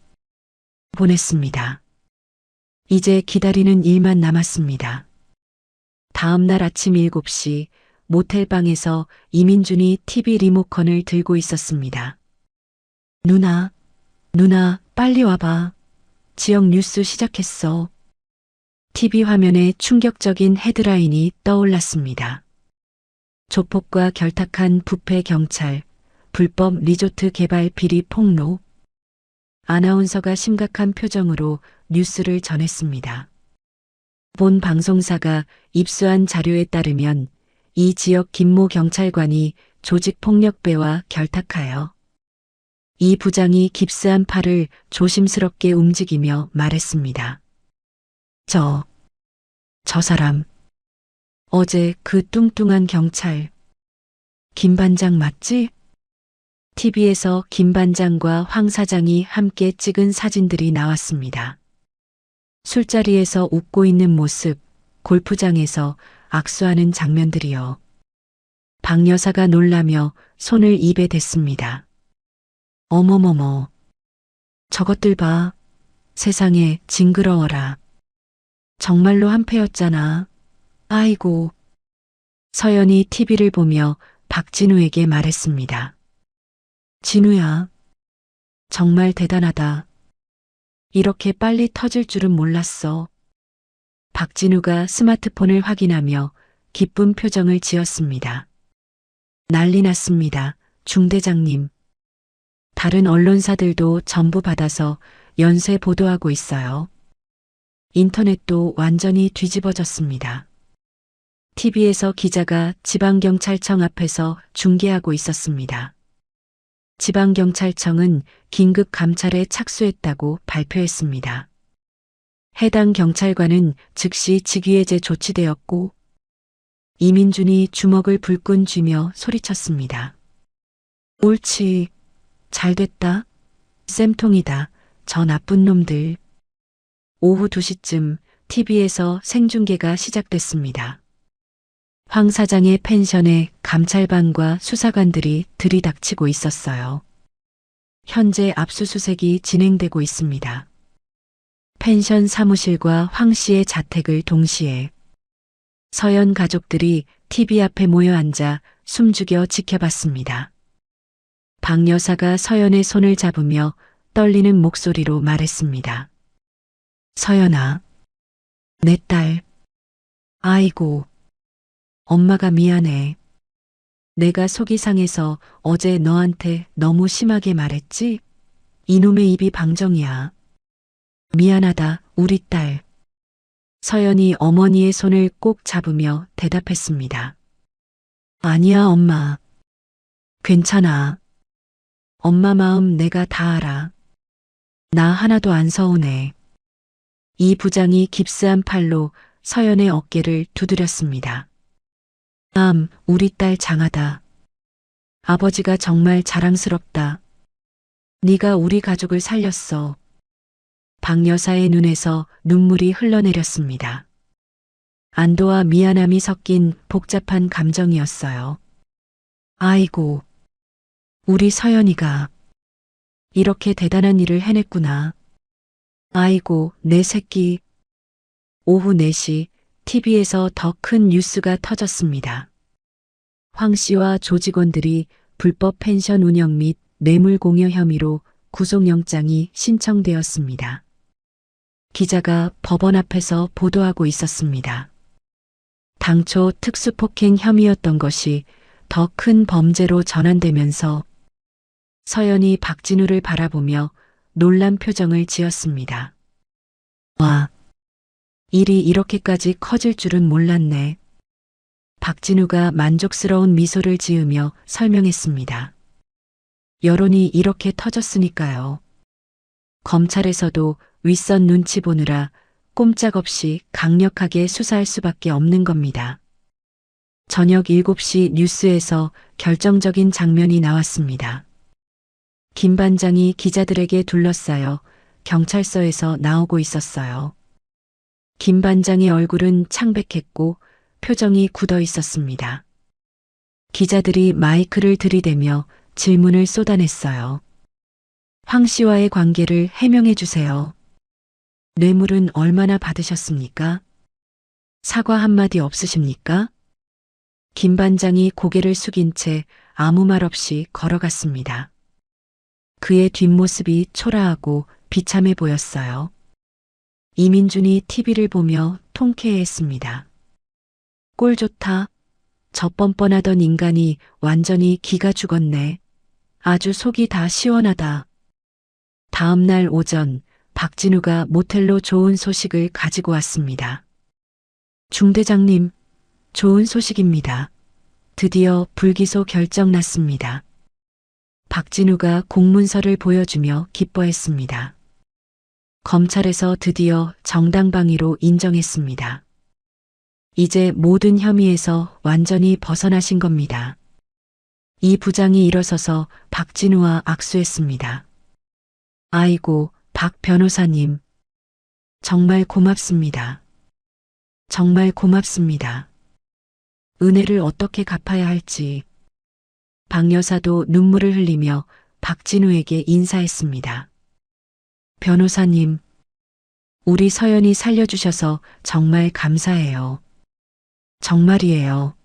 보냈습니다. 이제 기다리는 일만 남았습니다. 다음 날 아침 7시 모텔방에서 이민준이 TV 리모컨을 들고 있었습니다. 누나, 빨리 와봐. 지역 뉴스 시작했어. TV 화면에 충격적인 헤드라인이 떠올랐습니다. 조폭과 결탁한 부패 경찰, 불법 리조트 개발 비리 폭로. 아나운서가 심각한 표정으로 뉴스를 전했습니다. 본 방송사가 입수한 자료에 따르면 이 지역 김모 경찰관이 조직폭력배와 결탁하여 이 부장이 깁스한 팔을 조심스럽게 움직이며 말했습니다. 저 사람. 어제 그 뚱뚱한 경찰. 김 반장 맞지? TV에서 김 반장과 황 사장이 함께 찍은 사진들이 나왔습니다. 술자리에서 웃고 있는 모습, 골프장에서 악수하는 장면들이요. 박 여사가 놀라며 손을 입에 댔습니다. 어머머머. 저것들 봐. 세상에 징그러워라. 정말로 한패였잖아. 아이고. 서연이 TV를 보며 박진우에게 말했습니다. 진우야. 정말 대단하다. 이렇게 빨리 터질 줄은 몰랐어. 박진우가 스마트폰을 확인하며 기쁜 표정을 지었습니다. 난리 났습니다. 중대장님. 다른 언론사들도 전부 받아서 연쇄 보도하고 있어요. 인터넷도 완전히 뒤집어졌습니다. TV에서 기자가 지방경찰청 앞에서 중계하고 있었습니다. 지방경찰청은 긴급 감찰에 착수했다고 발표했습니다. 해당 경찰관은 즉시 직위해제 조치되었고 이민준이 주먹을 불끈 쥐며 소리쳤습니다. 옳지. 잘됐다. 쌤통이다. 저 나쁜 놈들. 오후 2시쯤 TV에서 생중계가 시작됐습니다. 황 사장의 펜션에 감찰반과 수사관들이 들이닥치고 있었어요. 현재 압수수색이 진행되고 있습니다. 펜션 사무실과 황 씨의 자택을 동시에 서연 가족들이 TV 앞에 모여 앉아 숨죽여 지켜봤습니다. 박 여사가 서연의 손을 잡으며 떨리는 목소리로 말했습니다. 서연아, 내 딸. 아이고, 엄마가 미안해. 내가 속이 상해서 어제 너한테 너무 심하게 말했지? 이놈의 입이 방정이야. 미안하다, 우리 딸. 서연이 어머니의 손을 꼭 잡으며 대답했습니다. 아니야, 엄마. 괜찮아. 엄마 마음 내가 다 알아. 나 하나도 안 서운해. 이 부장이 깁스한 팔로 서연의 어깨를 두드렸습니다. 우리 딸 장하다. 아버지가 정말 자랑스럽다. 네가 우리 가족을 살렸어. 박 여사의 눈에서 눈물이 흘러내렸습니다. 안도와 미안함이 섞인 복잡한 감정이었어요. 아이고, 우리 서연이가 이렇게 대단한 일을 해냈구나. 아이고, 내 새끼. 오후 4시 TV에서 더 큰 뉴스가 터졌습니다. 황 씨와 조직원들이 불법 펜션 운영 및 뇌물 공여 혐의로 구속영장이 신청되었습니다. 기자가 법원 앞에서 보도하고 있었습니다. 당초 특수폭행 혐의였던 것이 더 큰 범죄로 전환되면서 서연이 박진우를 바라보며 놀란 표정을 지었습니다. 와, 일이 이렇게까지 커질 줄은 몰랐네. 박진우가 만족스러운 미소를 지으며 설명했습니다. 여론이 이렇게 터졌으니까요. 검찰에서도 윗선 눈치 보느라 꼼짝없이 강력하게 수사할 수밖에 없는 겁니다. 저녁 7시 뉴스에서 결정적인 장면이 나왔습니다. 김 반장이 기자들에게 둘러싸여 경찰서에서 나오고 있었어요. 김 반장의 얼굴은 창백했고 표정이 굳어 있었습니다. 기자들이 마이크를 들이대며 질문을 쏟아냈어요. 황 씨와의 관계를 해명해 주세요. 뇌물은 얼마나 받으셨습니까? 사과 한마디 없으십니까? 김 반장이 고개를 숙인 채 아무 말 없이 걸어갔습니다. 그의 뒷모습이 초라하고 비참해 보였어요. 이민준이 TV를 보며 통쾌해했습니다. 꼴 좋다. 저 뻔뻔하던 인간이 완전히 기가 죽었네. 아주 속이 다 시원하다. 다음 날 오전 박진우가 모텔로 좋은 소식을 가지고 왔습니다. 중대장님, 좋은 소식입니다. 드디어 불기소 결정 났습니다. 박진우가 공문서를 보여주며 기뻐했습니다. 검찰에서 드디어 정당방위로 인정했습니다. 이제 모든 혐의에서 완전히 벗어나신 겁니다. 이 부장이 일어서서 박진우와 악수했습니다. 아이고, 박 변호사님. 정말 고맙습니다. 정말 고맙습니다. 은혜를 어떻게 갚아야 할지. 박 여사도 눈물을 흘리며 박진우에게 인사했습니다. 변호사님, 우리 서연이 살려주셔서 정말 감사해요. 정말이에요.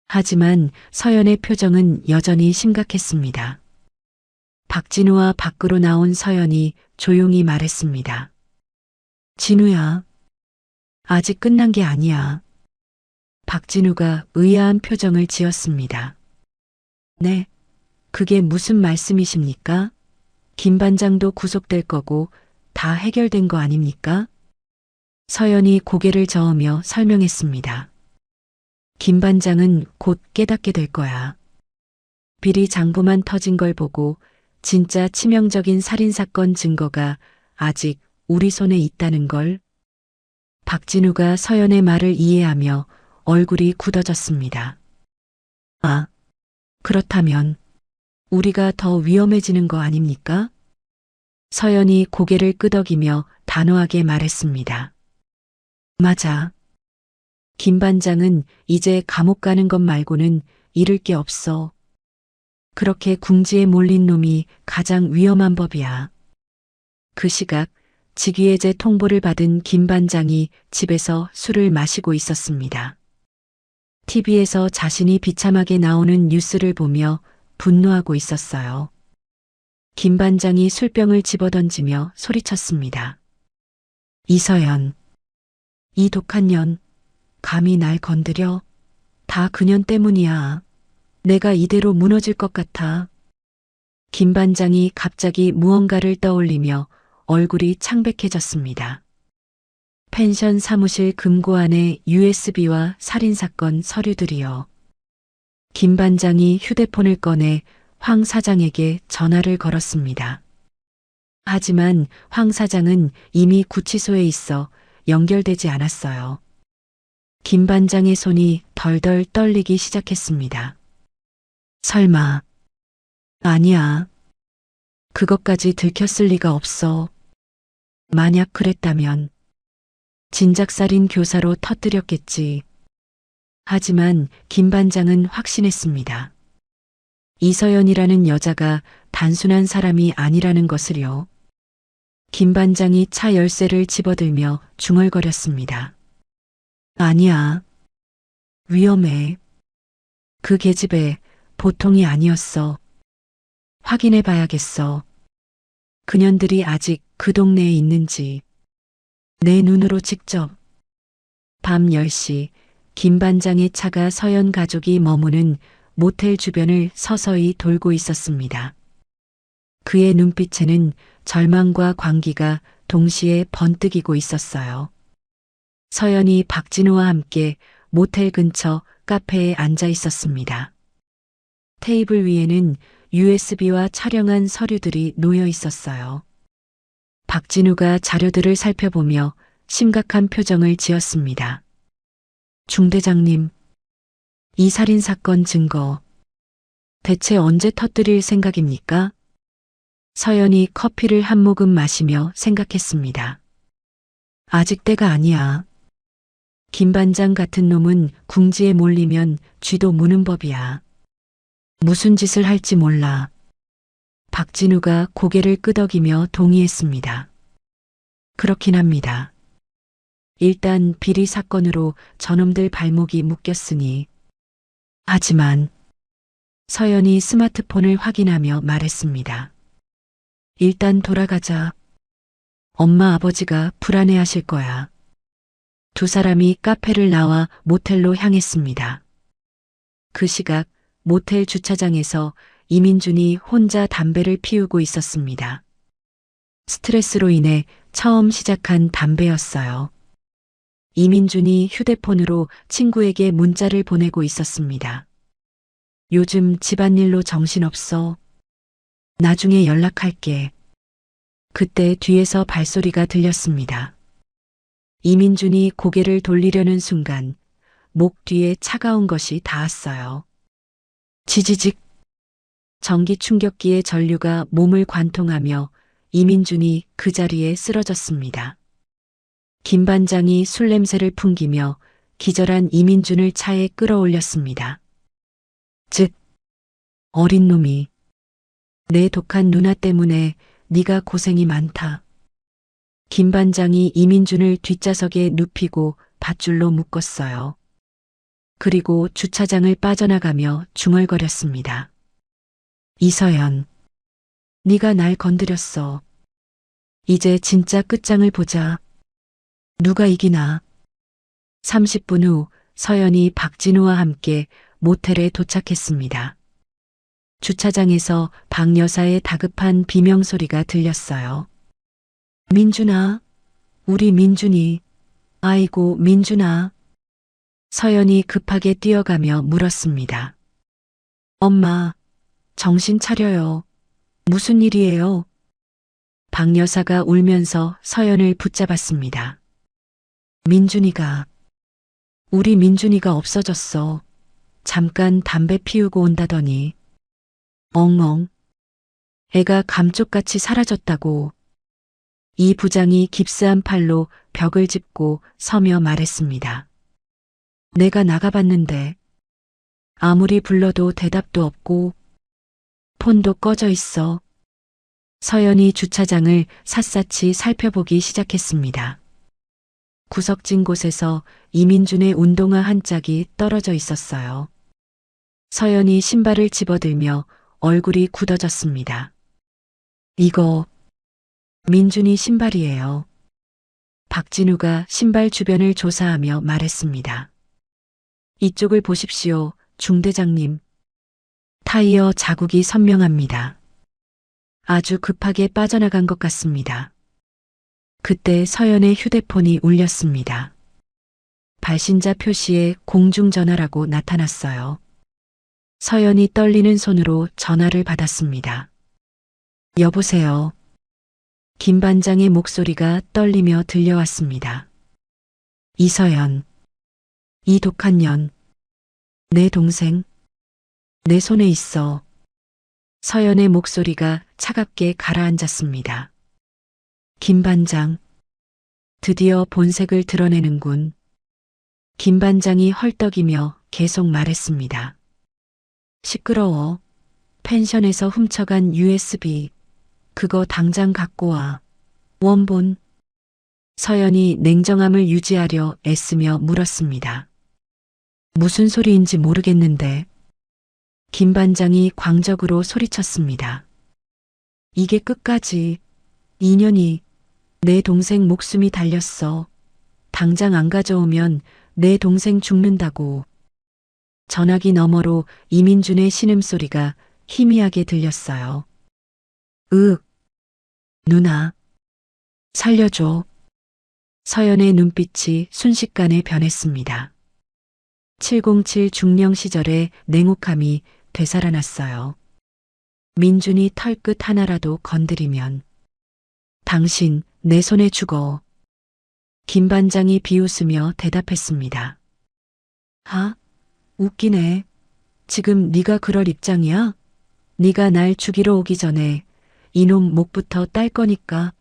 하지만 서연의 표정은 여전히 심각했습니다. 박진우와 밖으로 나온 서연이 조용히 말했습니다. 진우야, 아직 끝난 게 아니야. 박진우가 의아한 표정을 지었습니다. 네, 그게 무슨 말씀이십니까? 김 반장도 구속될 거고 다 해결된 거 아닙니까? 서연이 고개를 저으며 설명했습니다. 김 반장은 곧 깨닫게 될 거야. 비리 장부만 터진 걸 보고 진짜 치명적인 살인사건 증거가 아직 우리 손에 있다는 걸. 박진우가 서연의 말을 이해하며 얼굴이 굳어졌습니다. 아, 그렇다면 우리가 더 위험해지는 거 아닙니까? 서연이 고개를 끄덕이며 단호하게 말했습니다. 맞아. 김 반장은 이제 감옥 가는 것 말고는 잃을 게 없어. 그렇게 궁지에 몰린 놈이 가장 위험한 법이야. 그 시각 직위해제 통보를 받은 김 반장이 집에서 술을 마시고 있었습니다. TV에서 자신이 비참하게 나오는 뉴스를 보며 분노하고 있었어요. 김 반장이 술병을 집어던지며 소리쳤습니다. 이서연, 이 독한 년, 감히 날 건드려? 다 그년 때문이야. 내가 이대로 무너질 것 같아. 김 반장이 갑자기 무언가를 떠올리며 얼굴이 창백해졌습니다. 펜션 사무실 금고 안에 USB와 살인사건 서류들이요. 김 반장이 휴대폰을 꺼내 황 사장에게 전화를 걸었습니다. 하지만 황 사장은 이미 구치소에 있어 연결되지 않았어요. 김 반장의 손이 덜덜 떨리기 시작했습니다. 설마. 아니야. 그것까지 들켰을 리가 없어. 만약 그랬다면 진작살인 교사로 터뜨렸겠지. 하지만 김 반장은 확신했습니다. 이서연이라는 여자가 단순한 사람이 아니라는 것을요. 김 반장이 차 열쇠를 집어들며 중얼거렸습니다. 아니야. 위험해. 그 계집애 보통이 아니었어. 확인해 봐야겠어. 그년들이 아직 그 동네에 있는지. 내 눈으로 직접. 밤 10시 김 반장의 차가 서연 가족이 머무는 모텔 주변을 서서히 돌고 있었습니다. 그의 눈빛에는 절망과 광기가 동시에 번뜩이고 있었어요. 서연이 박진우와 함께 모텔 근처 카페에 앉아 있었습니다. 테이블 위에는 USB와 촬영한 서류들이 놓여 있었어요. 박진우가 자료들을 살펴보며 심각한 표정을 지었습니다. 중대장님, 이 살인사건 증거 대체 언제 터뜨릴 생각입니까? 서연이 커피를 한 모금 마시며 생각했습니다. 아직 때가 아니야. 김 반장 같은 놈은 궁지에 몰리면 쥐도 무는 법이야. 무슨 짓을 할지 몰라. 박진우가 고개를 끄덕이며 동의했습니다. 그렇긴 합니다. 일단 비리 사건으로 저놈들 발목이 묶였으니. 하지만 서연이 스마트폰을 확인하며 말했습니다. 일단 돌아가자. 엄마 아버지가 불안해하실 거야. 두 사람이 카페를 나와 모텔로 향했습니다. 그 시각 모텔 주차장에서 이민준이 혼자 담배를 피우고 있었습니다. 스트레스로 인해 처음 시작한 담배였어요. 이민준이 휴대폰으로 친구에게 문자를 보내고 있었습니다. 요즘 집안일로 정신없어. 나중에 연락할게. 그때 뒤에서 발소리가 들렸습니다. 이민준이 고개를 돌리려는 순간 목 뒤에 차가운 것이 닿았어요. 지지직. 전기 충격기의 전류가 몸을 관통하며 이민준이 그 자리에 쓰러졌습니다. 김 반장이 술 냄새를 풍기며 기절한 이민준을 차에 끌어올렸습니다. 즉, 어린 놈이. 내 독한 누나 때문에 네가 고생이 많다. 김 반장이 이민준을 뒷좌석에 눕히고 밧줄로 묶었어요. 그리고 주차장을 빠져나가며 중얼거렸습니다. 이서연, 네가 날 건드렸어. 이제 진짜 끝장을 보자. 누가 이기나. 30분 후 서연이 박진우와 함께 모텔에 도착했습니다. 주차장에서 박 여사의 다급한 비명소리가 들렸어요. 민준아, 우리 민준이. 아이고, 민준아. 서연이 급하게 뛰어가며 물었습니다. 엄마, 정신 차려요. 무슨 일이에요? 박 여사가 울면서 서연을 붙잡았습니다. 민준이가, 우리 민준이가 없어졌어. 잠깐 담배 피우고 온다더니. 엉엉. 애가 감쪽같이 사라졌다고. 이 부장이 깁스한 팔로 벽을 짚고 서며 말했습니다. 내가 나가봤는데 아무리 불러도 대답도 없고 폰도 꺼져 있어. 서연이 주차장을 샅샅이 살펴보기 시작했습니다. 구석진 곳에서 이민준의 운동화 한 짝이 떨어져 있었어요. 서연이 신발을 집어들며 얼굴이 굳어졌습니다. 이거 민준이 신발이에요. 박진우가 신발 주변을 조사하며 말했습니다. 이쪽을 보십시오, 중대장님. 타이어 자국이 선명합니다. 아주 급하게 빠져나간 것 같습니다. 그때 서연의 휴대폰이 울렸습니다. 발신자 표시에 공중전화라고 나타났어요. 서연이 떨리는 손으로 전화를 받았습니다. 여보세요. 김 반장의 목소리가 떨리며 들려왔습니다. 이서연, 이 독한 년, 내 동생, 내 손에 있어. 서연의 목소리가 차갑게 가라앉았습니다. 김 반장, 드디어 본색을 드러내는군. 김 반장이 헐떡이며 계속 말했습니다. 시끄러워. 펜션에서 훔쳐간 USB. 그거 당장 갖고 와. 원본. 서연이 냉정함을 유지하려 애쓰며 물었습니다. 무슨 소리인지 모르겠는데. 김 반장이 광적으로 소리쳤습니다. 이게 끝까지. 2년이 내 동생 목숨이 달렸어. 당장 안 가져오면 내 동생 죽는다고. 전화기 너머로 이민준의 신음소리가 희미하게 들렸어요. 누나. 살려줘. 서연의 눈빛이 순식간에 변했습니다. 707 중령 시절의 냉혹함이 되살아났어요. 민준이 털끝 하나라도 건드리면 당신 내 손에 죽어. 김 반장이 비웃으며 대답했습니다. 웃기네. 지금 네가 그럴 입장이야? 네가 날 죽이러 오기 전에 이놈 목부터 딸 거니까.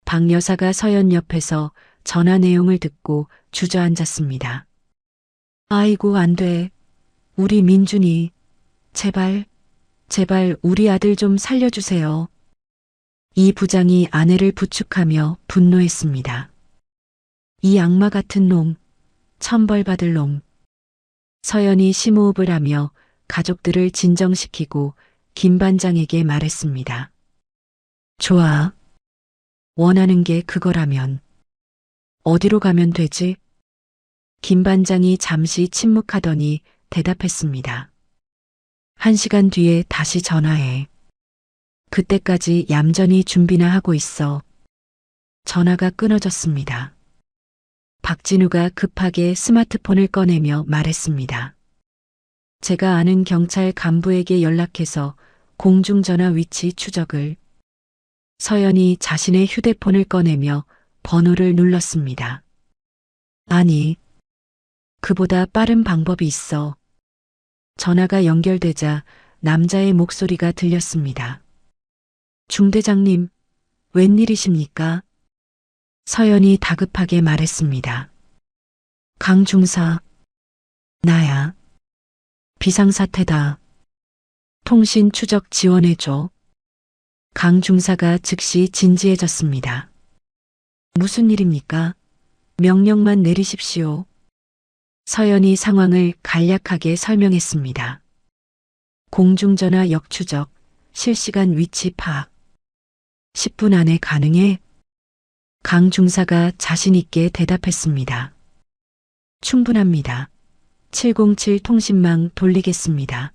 박 여사가 서연 옆에서 전화 내용을 듣고 주저앉았습니다. 아이고 안 돼. 우리 민준이. 제발 우리 아들 좀 살려주세요. 이 부장이 아내를 부축하며 분노했습니다. 이 악마 같은 놈, 천벌받을 놈. 서연이 심호흡을 하며 가족들을 진정시키고 김 반장에게 말했습니다. 좋아. 원하는 게 그거라면 어디로 가면 되지? 김 반장이 잠시 침묵하더니 대답했습니다. 1시간 뒤에 다시 전화해. 그때까지 얌전히 준비나 하고 있어. 전화가 끊어졌습니다. 박진우가 급하게 스마트폰을 꺼내며 말했습니다. 제가 아는 경찰 간부에게 연락해서 공중전화 위치 추적을. 서연이 자신의 휴대폰을 꺼내며 번호를 눌렀습니다. 아니, 그보다 빠른 방법이 있어. 전화가 연결되자 남자의 목소리가 들렸습니다. 중대장님, 웬일이십니까? 서연이 다급하게 말했습니다. 강 중사, 나야. 비상사태다. 통신 추적 지원해줘. 강 중사가 즉시 진지해졌습니다. 무슨 일입니까? 명령만 내리십시오. 서연이 상황을 간략하게 설명했습니다. 공중전화 역추적, 실시간 위치 파악. 10분 안에 가능해? 강 중사가 자신 있게 대답했습니다. 충분합니다. 707 통신망 돌리겠습니다.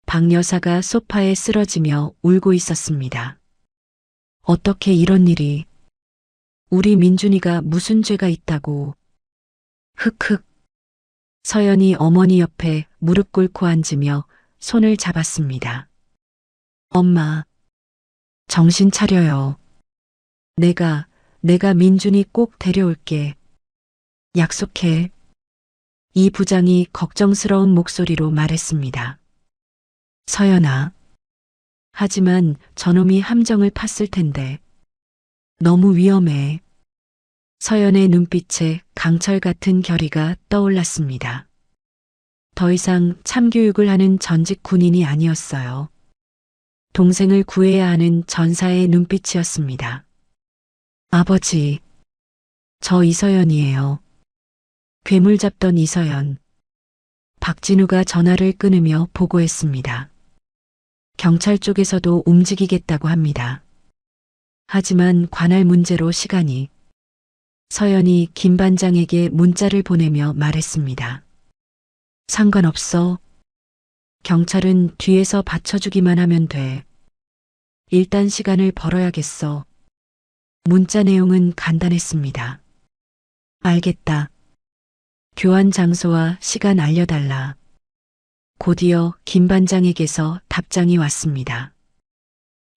박 여사가 소파에 쓰러지며 울고 있었습니다. 어떻게 이런 일이. 우리 민준이가 무슨 죄가 있다고. 흑흑. 서연이 어머니 옆에 무릎 꿇고 앉으며 손을 잡았습니다. 엄마, 정신 차려요. 내가 민준이 꼭 데려올게. 약속해. 이 부장이 걱정스러운 목소리로 말했습니다. 서연아. 하지만 저놈이 함정을 팠을 텐데. 너무 위험해. 서연의 눈빛에 강철 같은 결의가 떠올랐습니다. 더 이상 참교육을 하는 전직 군인이 아니었어요. 동생을 구해야 하는 전사의 눈빛이었습니다. 아버지, 저 이서연이에요. 괴물 잡던 이서연. 박진우가 전화를 끊으며 보고했습니다. 경찰 쪽에서도 움직이겠다고 합니다. 하지만 관할 문제로 시간이. 서연이 김 반장에게 문자를 보내며 말했습니다. 상관없어. 경찰은 뒤에서 받쳐주기만 하면 돼. 일단 시간을 벌어야겠어. 문자 내용은 간단했습니다. 알겠다. 교환 장소와 시간 알려달라. 곧이어 김 반장에게서 답장이 왔습니다.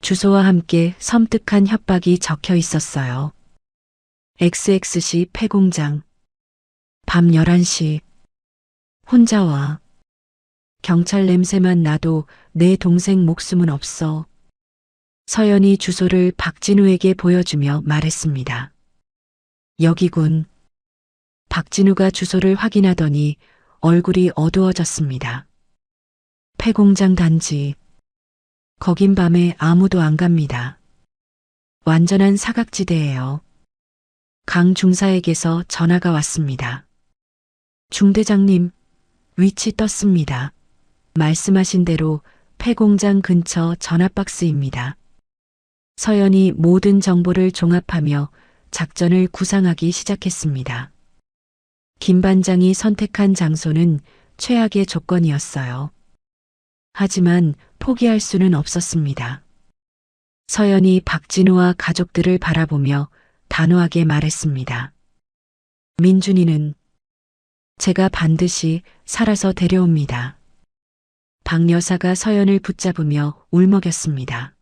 주소와 함께 섬뜩한 협박이 적혀 있었어요. XXC 폐공장. 밤 11시. 혼자 와. 경찰 냄새만 나도 내 동생 목숨은 없어. 서연이 주소를 박진우에게 보여주며 말했습니다. 여기군. 박진우가 주소를 확인하더니 얼굴이 어두워졌습니다. 폐공장 단지. 거긴 밤에 아무도 안 갑니다. 완전한 사각지대예요. 강 중사에게서 전화가 왔습니다. 중대장님, 위치 떴습니다. 말씀하신 대로 폐공장 근처 전화박스입니다. 서연이 모든 정보를 종합하며 작전을 구상하기 시작했습니다. 김 반장이 선택한 장소는 최악의 조건이었어요. 하지만 포기할 수는 없었습니다. 서연이 박진우와 가족들을 바라보며 단호하게 말했습니다. 민준이는 제가 반드시 살아서 데려옵니다. 박 여사가 서연을 붙잡으며 울먹였습니다.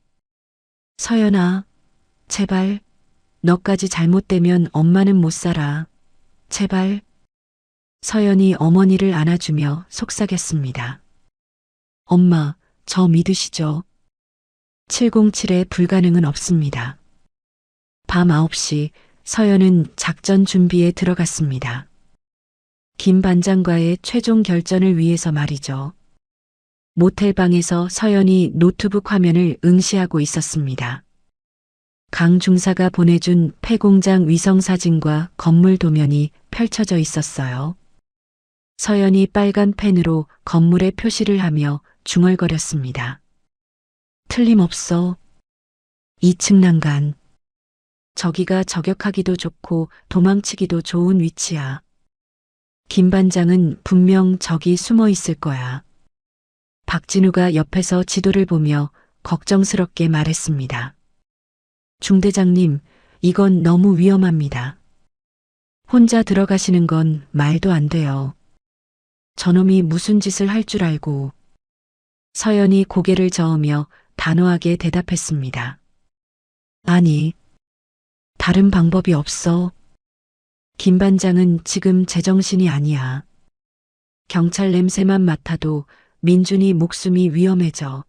서연아, 제발, 너까지 잘못되면 엄마는 못 살아. 제발. 서연이 어머니를 안아주며 속삭였습니다. 엄마, 저 믿으시죠? 707에 불가능은 없습니다. 밤 9시 서연은 작전 준비에 들어갔습니다. 김 반장과의 최종 결전을 위해서 말이죠. 모텔방에서 서연이 노트북 화면을 응시하고 있었습니다. 강 중사가 보내준 폐공장 위성사진과 건물 도면이 펼쳐져 있었어요. 서연이 빨간 펜으로 건물에 표시를 하며 중얼거렸습니다. 틀림없어. 2층 난간. 저기가 저격하기도 좋고 도망치기도 좋은 위치야. 김 반장은 분명 저기 숨어 있을 거야. 박진우가 옆에서 지도를 보며 걱정스럽게 말했습니다. 중대장님, 이건 너무 위험합니다. 혼자 들어가시는 건 말도 안 돼요. 저놈이 무슨 짓을 할 줄 알고. 서연이 고개를 저으며 단호하게 대답했습니다. 아니, 다른 방법이 없어. 김 반장은 지금 제정신이 아니야. 경찰 냄새만 맡아도 민준이 목숨이 위험해져.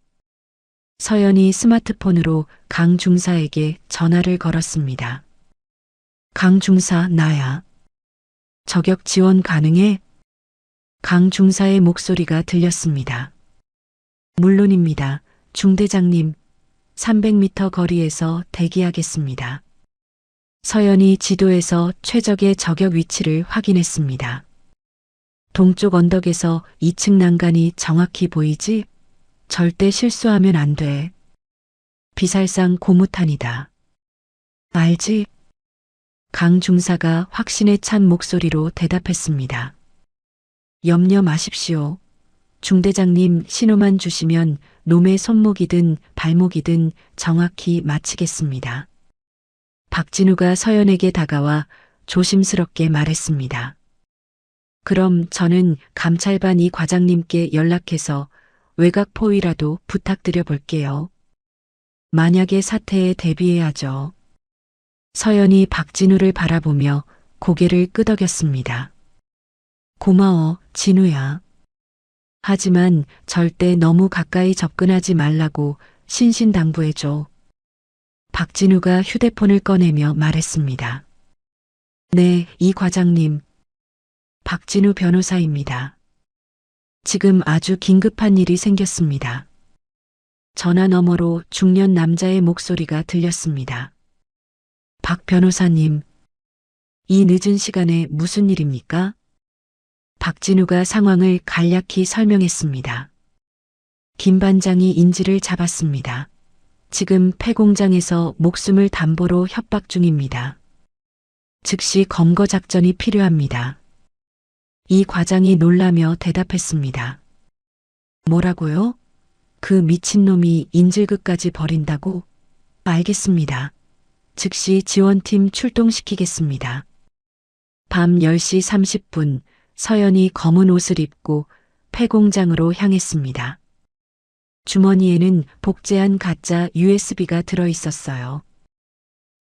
서연이 스마트폰으로 강 중사에게 전화를 걸었습니다. 강 중사, 나야. 저격 지원 가능해? 강 중사의 목소리가 들렸습니다. 물론입니다. 중대장님, 300m 거리에서 대기하겠습니다. 서연이 지도에서 최적의 저격 위치를 확인했습니다. 동쪽 언덕에서 2층 난간이 정확히 보이지? 절대 실수하면 안 돼. 비살상 고무탄이다. 알지? 강 중사가 확신에 찬 목소리로 대답했습니다. 염려 마십시오. 중대장님 신호만 주시면 놈의 손목이든 발목이든 정확히 맞히겠습니다. 박진우가 서연에게 다가와 조심스럽게 말했습니다. 그럼 저는 감찰반 이 과장님께 연락해서 외곽 포위라도 부탁드려 볼게요. 만약의 사태에 대비해야죠. 서연이 박진우를 바라보며 고개를 끄덕였습니다. 고마워, 진우야. 하지만 절대 너무 가까이 접근하지 말라고 신신당부해줘. 박진우가 휴대폰을 꺼내며 말했습니다. 네, 이 과장님. 박진우 변호사입니다. 지금 아주 긴급한 일이 생겼습니다. 전화 너머로 중년 남자의 목소리가 들렸습니다. 박 변호사님, 이 늦은 시간에 무슨 일입니까? 박진우가 상황을 간략히 설명했습니다. 김 반장이 인지를 잡았습니다. 지금 폐공장에서 목숨을 담보로 협박 중입니다. 즉시 검거 작전이 필요합니다. 이 과장이 놀라며 대답했습니다. 뭐라고요? 그 미친놈이 인질극까지 벌인다고? 알겠습니다. 즉시 지원팀 출동시키겠습니다. 밤 10시 30분 서연이 검은 옷을 입고 폐공장으로 향했습니다. 주머니에는 복제한 가짜 USB가 들어 있었어요.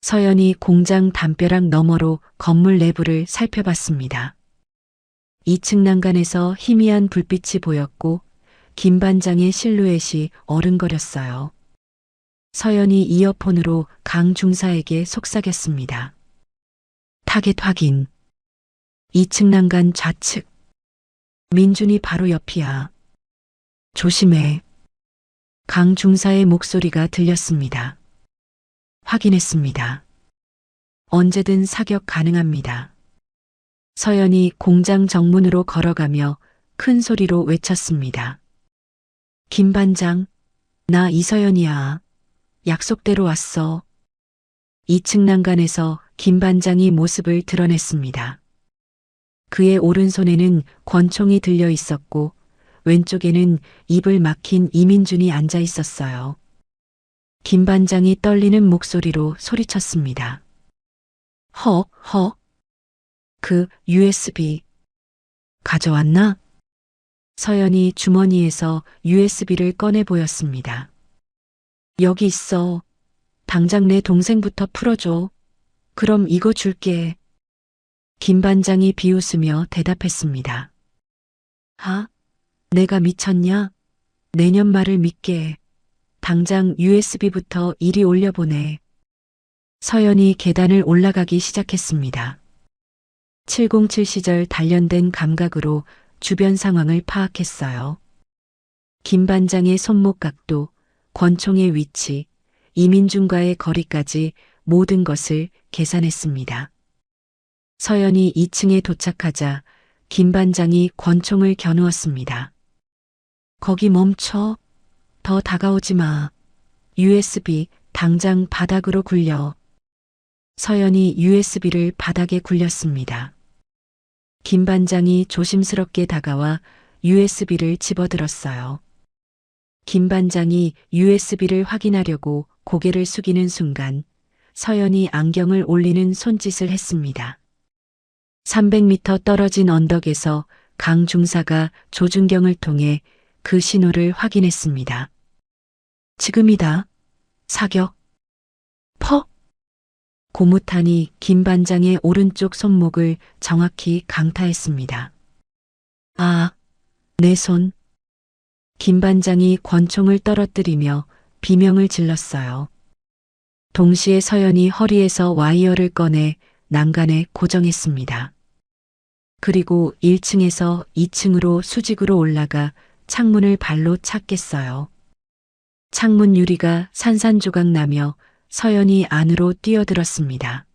서연이 공장 담벼락 너머로 건물 내부를 살펴봤습니다. 2층 난간에서 희미한 불빛이 보였고 김 반장의 실루엣이 어른거렸어요. 서연이 이어폰으로 강 중사에게 속삭였습니다. 타겟 확인. 2층 난간 좌측. 민준이 바로 옆이야. 조심해. 강 중사의 목소리가 들렸습니다. 확인했습니다. 언제든 사격 가능합니다. 서연이 공장 정문으로 걸어가며 큰 소리로 외쳤습니다. 김 반장, 나 이서연이야. 약속대로 왔어. 2층 난간에서 김 반장이 모습을 드러냈습니다. 그의 오른손에는 권총이 들려 있었고 왼쪽에는 입을 막힌 이민준이 앉아 있었어요. 김 반장이 떨리는 목소리로 소리쳤습니다. 그 USB 가져왔나? 서연이 주머니에서 USB를 꺼내 보였습니다. 여기 있어. 당장 내 동생부터 풀어줘. 그럼 이거 줄게. 김 반장이 비웃으며 대답했습니다. 내가 미쳤냐? 내년 말을 믿게. 당장 USB부터 이리 올려보내. 서연이 계단을 올라가기 시작했습니다. 707 시절 단련된 감각으로 주변 상황을 파악했어요. 김 반장의 손목 각도, 권총의 위치, 이민준과의 거리까지 모든 것을 계산했습니다. 서연이 2층에 도착하자 김 반장이 권총을 겨누었습니다. 거기 멈춰. 더 다가오지 마. USB 당장 바닥으로 굴려. 서연이 USB를 바닥에 굴렸습니다. 김 반장이 조심스럽게 다가와 USB를 집어들었어요. 김 반장이 USB를 확인하려고 고개를 숙이는 순간 서연이 안경을 올리는 손짓을 했습니다. 300m 떨어진 언덕에서 강 중사가 조준경을 통해 그 신호를 확인했습니다. 지금이다. 사격. 고무탄이 김 반장의 오른쪽 손목을 정확히 강타했습니다. 내 손. 김 반장이 권총을 떨어뜨리며 비명을 질렀어요. 동시에 서연이 허리에서 와이어를 꺼내 난간에 고정했습니다. 그리고 1층에서 2층으로 수직으로 올라가 창문을 발로 찼겠어요. 창문 유리가 산산조각 나며 서연이 안으로 뛰어들었습니다.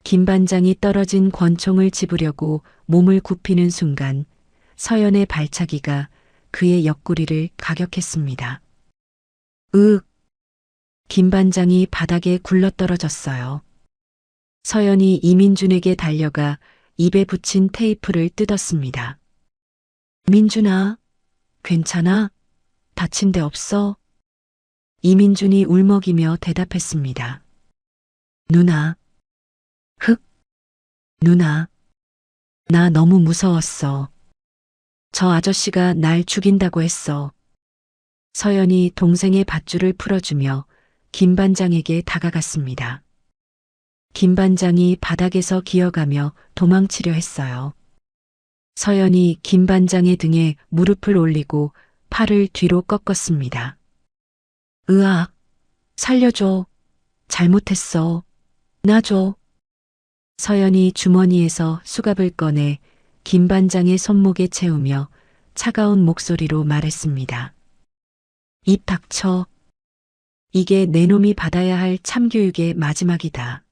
김 반장이 떨어진 권총을 집으려고 몸을 굽히는 순간 서연의 발차기가 그의 옆구리를 가격했습니다. 김 반장이 바닥에 굴러떨어졌어요. 서연이 이민준에게 달려가 입에 붙인 테이프를 뜯었습니다. 민준아, 괜찮아? 다친 데 없어? 이민준이 울먹이며 대답했습니다. 누나. 누나. 나 너무 무서웠어. 저 아저씨가 날 죽인다고 했어. 서연이 동생의 밧줄을 풀어주며 김 반장에게 다가갔습니다. 김 반장이 바닥에서 기어가며 도망치려 했어요. 서연이 김 반장의 등에 무릎을 올리고 팔을 뒤로 꺾었습니다. 살려줘. 잘못했어. 놔줘. 서연이 주머니에서 수갑을 꺼내 김 반장의 손목에 채우며 차가운 목소리로 말했습니다. 입 닥쳐. 이게 내 놈이 받아야 할 참교육의 마지막이다.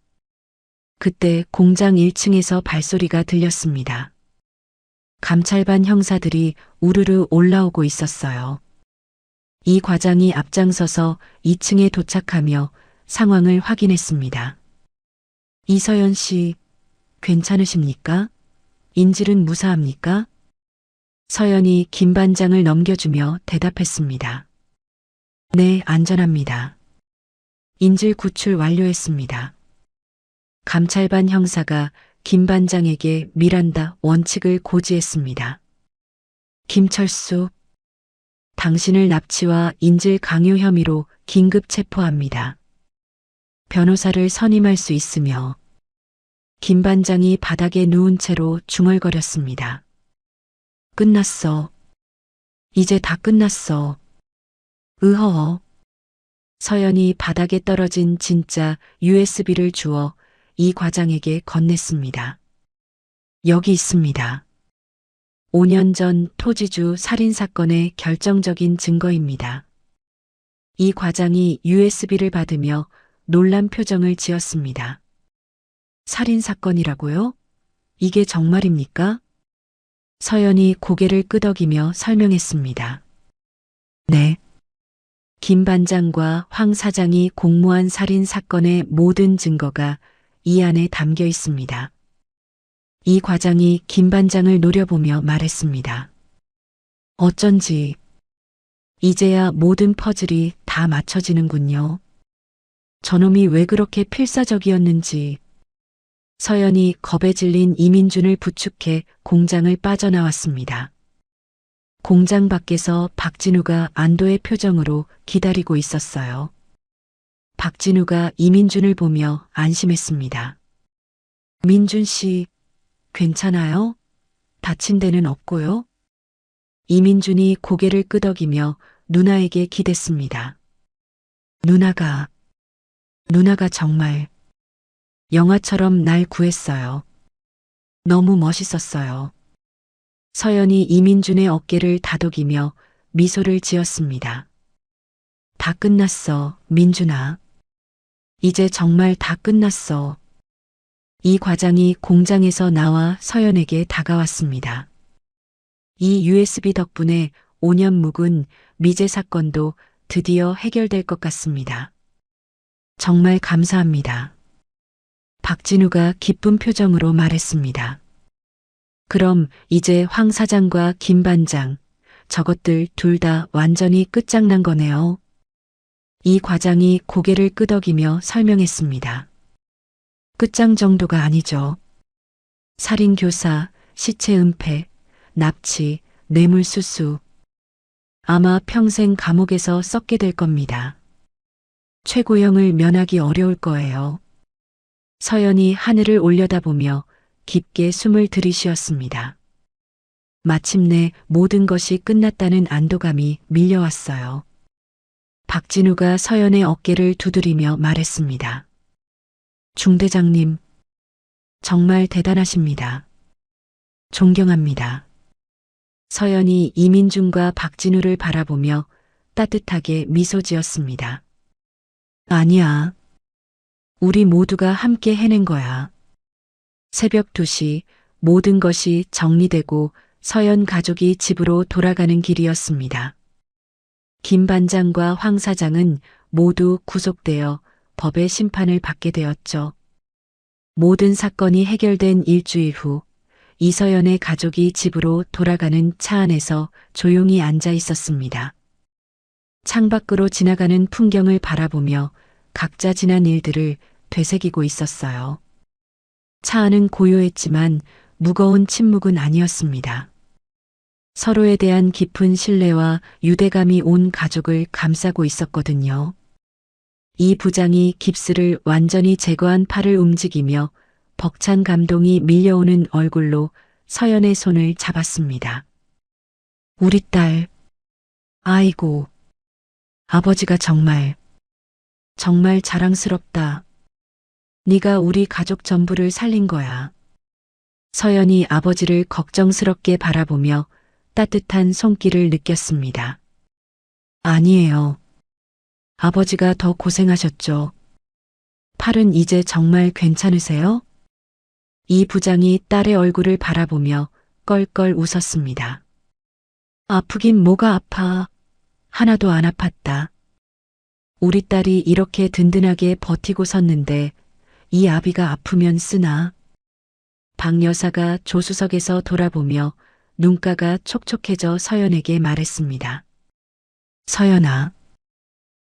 그때 공장 1층에서 발소리가 들렸습니다. 감찰반 형사들이 우르르 올라오고 있었어요. 이 과장이 앞장서서 2층에 도착하며 상황을 확인했습니다. 이서연 씨, 괜찮으십니까? 인질은 무사합니까? 서연이 김 반장을 넘겨주며 대답했습니다. 네, 안전합니다. 인질 구출 완료했습니다. 감찰반 형사가 김 반장에게 미란다 원칙을 고지했습니다. 김철수, 당신을 납치와 인질 강요 혐의로 긴급 체포합니다. 변호사를 선임할 수 있으며 김 반장이 바닥에 누운 채로 중얼거렸습니다. 끝났어. 이제 다 끝났어. 으허허. 서연이 바닥에 떨어진 진짜 USB를 주어 이 과장에게 건넸습니다. 여기 있습니다. 5년 전 토지주 살인사건의 결정적인 증거입니다. 이 과장이 USB를 받으며 놀란 표정을 지었습니다. 살인사건이라고요? 이게 정말입니까? 서연이 고개를 끄덕이며 설명했습니다. 네. 김 반장과 황 사장이 공모한 살인 사건의 모든 증거가 이 안에 담겨 있습니다. 이 과장이 김 반장을 노려보며 말했습니다. 어쩐지 이제야 모든 퍼즐이 다 맞춰지는군요. 저놈이 왜 그렇게 필사적이었는지. 서연이 겁에 질린 이민준을 부축해 공장을 빠져나왔습니다. 공장 밖에서 박진우가 안도의 표정으로 기다리고 있었어요. 박진우가 이민준을 보며 안심했습니다. 민준 씨, 괜찮아요? 다친 데는 없고요? 이민준이 고개를 끄덕이며 누나에게 기댔습니다. 누나가 정말 영화처럼 날 구했어요. 너무 멋있었어요. 서연이 이민준의 어깨를 다독이며 미소를 지었습니다. 다 끝났어, 민준아. 이제 정말 다 끝났어. 이 과장이 공장에서 나와 서연에게 다가왔습니다. 이 USB 덕분에 5년 묵은 미제 사건도 드디어 해결될 것 같습니다. 정말 감사합니다. 박진우가 기쁜 표정으로 말했습니다. 그럼 이제 황 사장과 김 반장, 저것들 둘 다 완전히 끝장난 거네요. 이 과장이 고개를 끄덕이며 설명했습니다. 끝장 정도가 아니죠. 살인 교사, 시체 은폐, 납치, 뇌물수수. 아마 평생 감옥에서 썩게 될 겁니다. 최고형을 면하기 어려울 거예요. 서연이 하늘을 올려다보며 깊게 숨을 들이쉬었습니다. 마침내 모든 것이 끝났다는 안도감이 밀려왔어요. 박진우가 서연의 어깨를 두드리며 말했습니다. 중대장님, 정말 대단하십니다. 존경합니다. 서연이 이민준과 박진우를 바라보며 따뜻하게 미소 지었습니다. 아니야. 우리 모두가 함께 해낸 거야. 새벽 2시 모든 것이 정리되고 서연 가족이 집으로 돌아가는 길이었습니다. 김 반장과 황 사장은 모두 구속되어 법의 심판을 받게 되었죠. 모든 사건이 해결된 일주일 후 이서연의 가족이 집으로 돌아가는 차 안에서 조용히 앉아 있었습니다. 창밖으로 지나가는 풍경을 바라보며 각자 지난 일들을 되새기고 있었어요. 차 안은 고요했지만 무거운 침묵은 아니었습니다. 서로에 대한 깊은 신뢰와 유대감이 온 가족을 감싸고 있었거든요. 이 부장이 깁스를 완전히 제거한 팔을 움직이며 벅찬 감동이 밀려오는 얼굴로 서연의 손을 잡았습니다. 우리 딸, 아이고, 아버지가 정말 자랑스럽다. 네가 우리 가족 전부를 살린 거야. 서연이 아버지를 걱정스럽게 바라보며 따뜻한 손길을 느꼈습니다. 아니에요. 아버지가 더 고생하셨죠. 팔은 이제 정말 괜찮으세요? 이 부장이 딸의 얼굴을 바라보며 껄껄 웃었습니다. 아프긴 뭐가 아파. 하나도 안 아팠다. 우리 딸이 이렇게 든든하게 버티고 섰는데 이 아비가 아프면 쓰나. 박 여사가 조수석에서 돌아보며 눈가가 촉촉해져 서연에게 말했습니다. 서연아,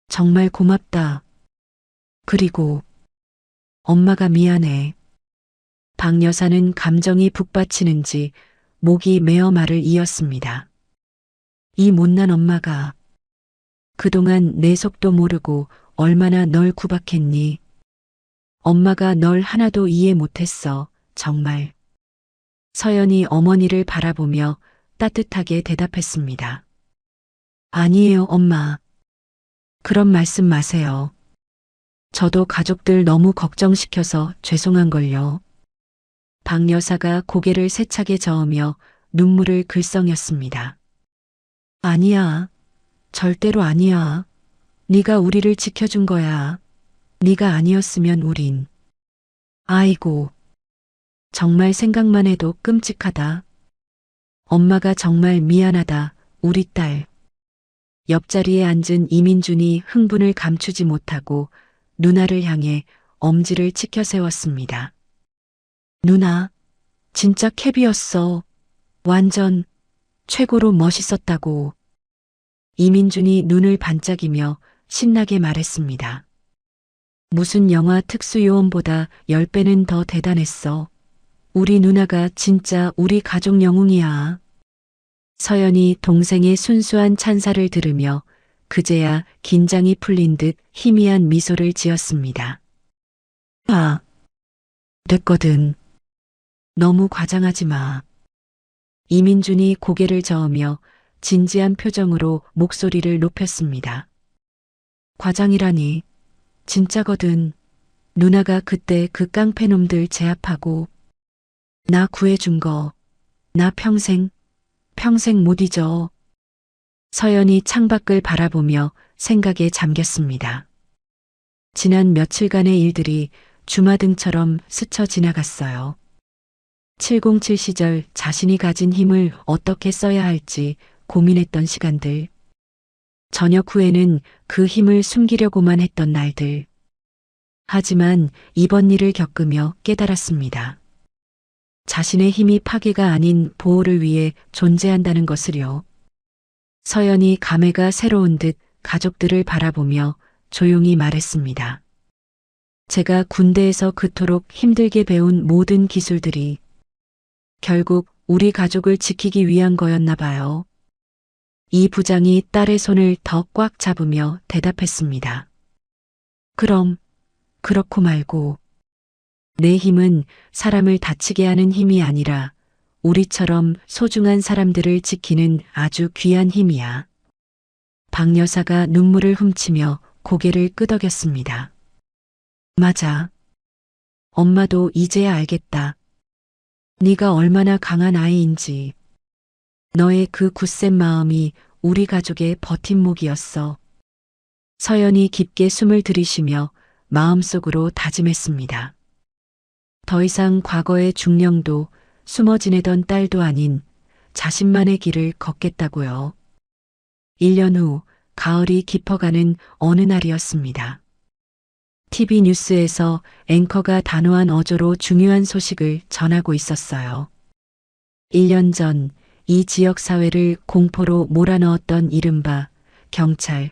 정말 고맙다. 그리고 엄마가 미안해. 박 여사는 감정이 북받치는지 목이 메어 말을 이었습니다. 이 못난 엄마가 그동안 내 속도 모르고 얼마나 널 구박했니? 엄마가 널 하나도 이해 못했어. 정말. 서연이 어머니를 바라보며 따뜻하게 대답했습니다. 아니에요, 엄마. 그런 말씀 마세요. 저도 가족들 너무 걱정시켜서 죄송한걸요. 박 여사가 고개를 세차게 저으며 눈물을 글썽였습니다. 아니야. 절대로 아니야. 네가 우리를 지켜준 거야. 네가 아니었으면 우린. 아이고. 정말 생각만 해도 끔찍하다. 엄마가 정말 미안하다. 우리 딸. 옆자리에 앉은 이민준이 흥분을 감추지 못하고 누나를 향해 엄지를 치켜 세웠습니다. 누나, 진짜 캡이었어. 완전 최고로 멋있었다고. 이민준이 눈을 반짝이며 신나게 말했습니다. 무슨 영화 특수요원보다 10배는 더 대단했어. 우리 누나가 진짜 우리 가족 영웅이야. 서연이 동생의 순수한 찬사를 들으며 그제야 긴장이 풀린 듯 희미한 미소를 지었습니다. 아, 됐거든. 너무 과장하지 마. 이민준이 고개를 저으며 진지한 표정으로 목소리를 높였습니다. 과장이라니. 진짜거든. 누나가 그때 그 깡패놈들 제압하고 나 구해준 거. 나 평생 못 잊어. 서연이 창밖을 바라보며 생각에 잠겼습니다. 지난 며칠간의 일들이 주마등처럼 스쳐 지나갔어요. 707 시절 자신이 가진 힘을 어떻게 써야 할지 고민했던 시간들. 저녁 후에는 그 힘을 숨기려고만 했던 날들. 하지만 이번 일을 겪으며 깨달았습니다. 자신의 힘이 파괴가 아닌 보호를 위해 존재한다는 것을요. 서연이 감회가 새로운 듯 가족들을 바라보며 조용히 말했습니다. 제가 군대에서 그토록 힘들게 배운 모든 기술들이 결국 우리 가족을 지키기 위한 거였나 봐요. 이 부장이 딸의 손을 더 꽉 잡으며 대답했습니다. 그럼 그렇고 말고 내 힘은 사람을 다치게 하는 힘이 아니라 우리처럼 소중한 사람들을 지키는 아주 귀한 힘이야. 박 여사가 눈물을 훔치며 고개를 끄덕였습니다. 맞아. 엄마도 이제야 알겠다. 네가 얼마나 강한 아이인지. 너의 그 굳센 마음이 우리 가족의 버팀목이었어. 서연이 깊게 숨을 들이쉬며 마음속으로 다짐했습니다. 더 이상 과거의 중령도 숨어 지내던 딸도 아닌 자신만의 길을 걷겠다고요. 1년 후 가을이 깊어가는 어느 날이었습니다. TV 뉴스에서 앵커가 단호한 어조로 중요한 소식을 전하고 있었어요. 1년 전 이 지역 사회를 공포로 몰아넣었던 이른바 경찰,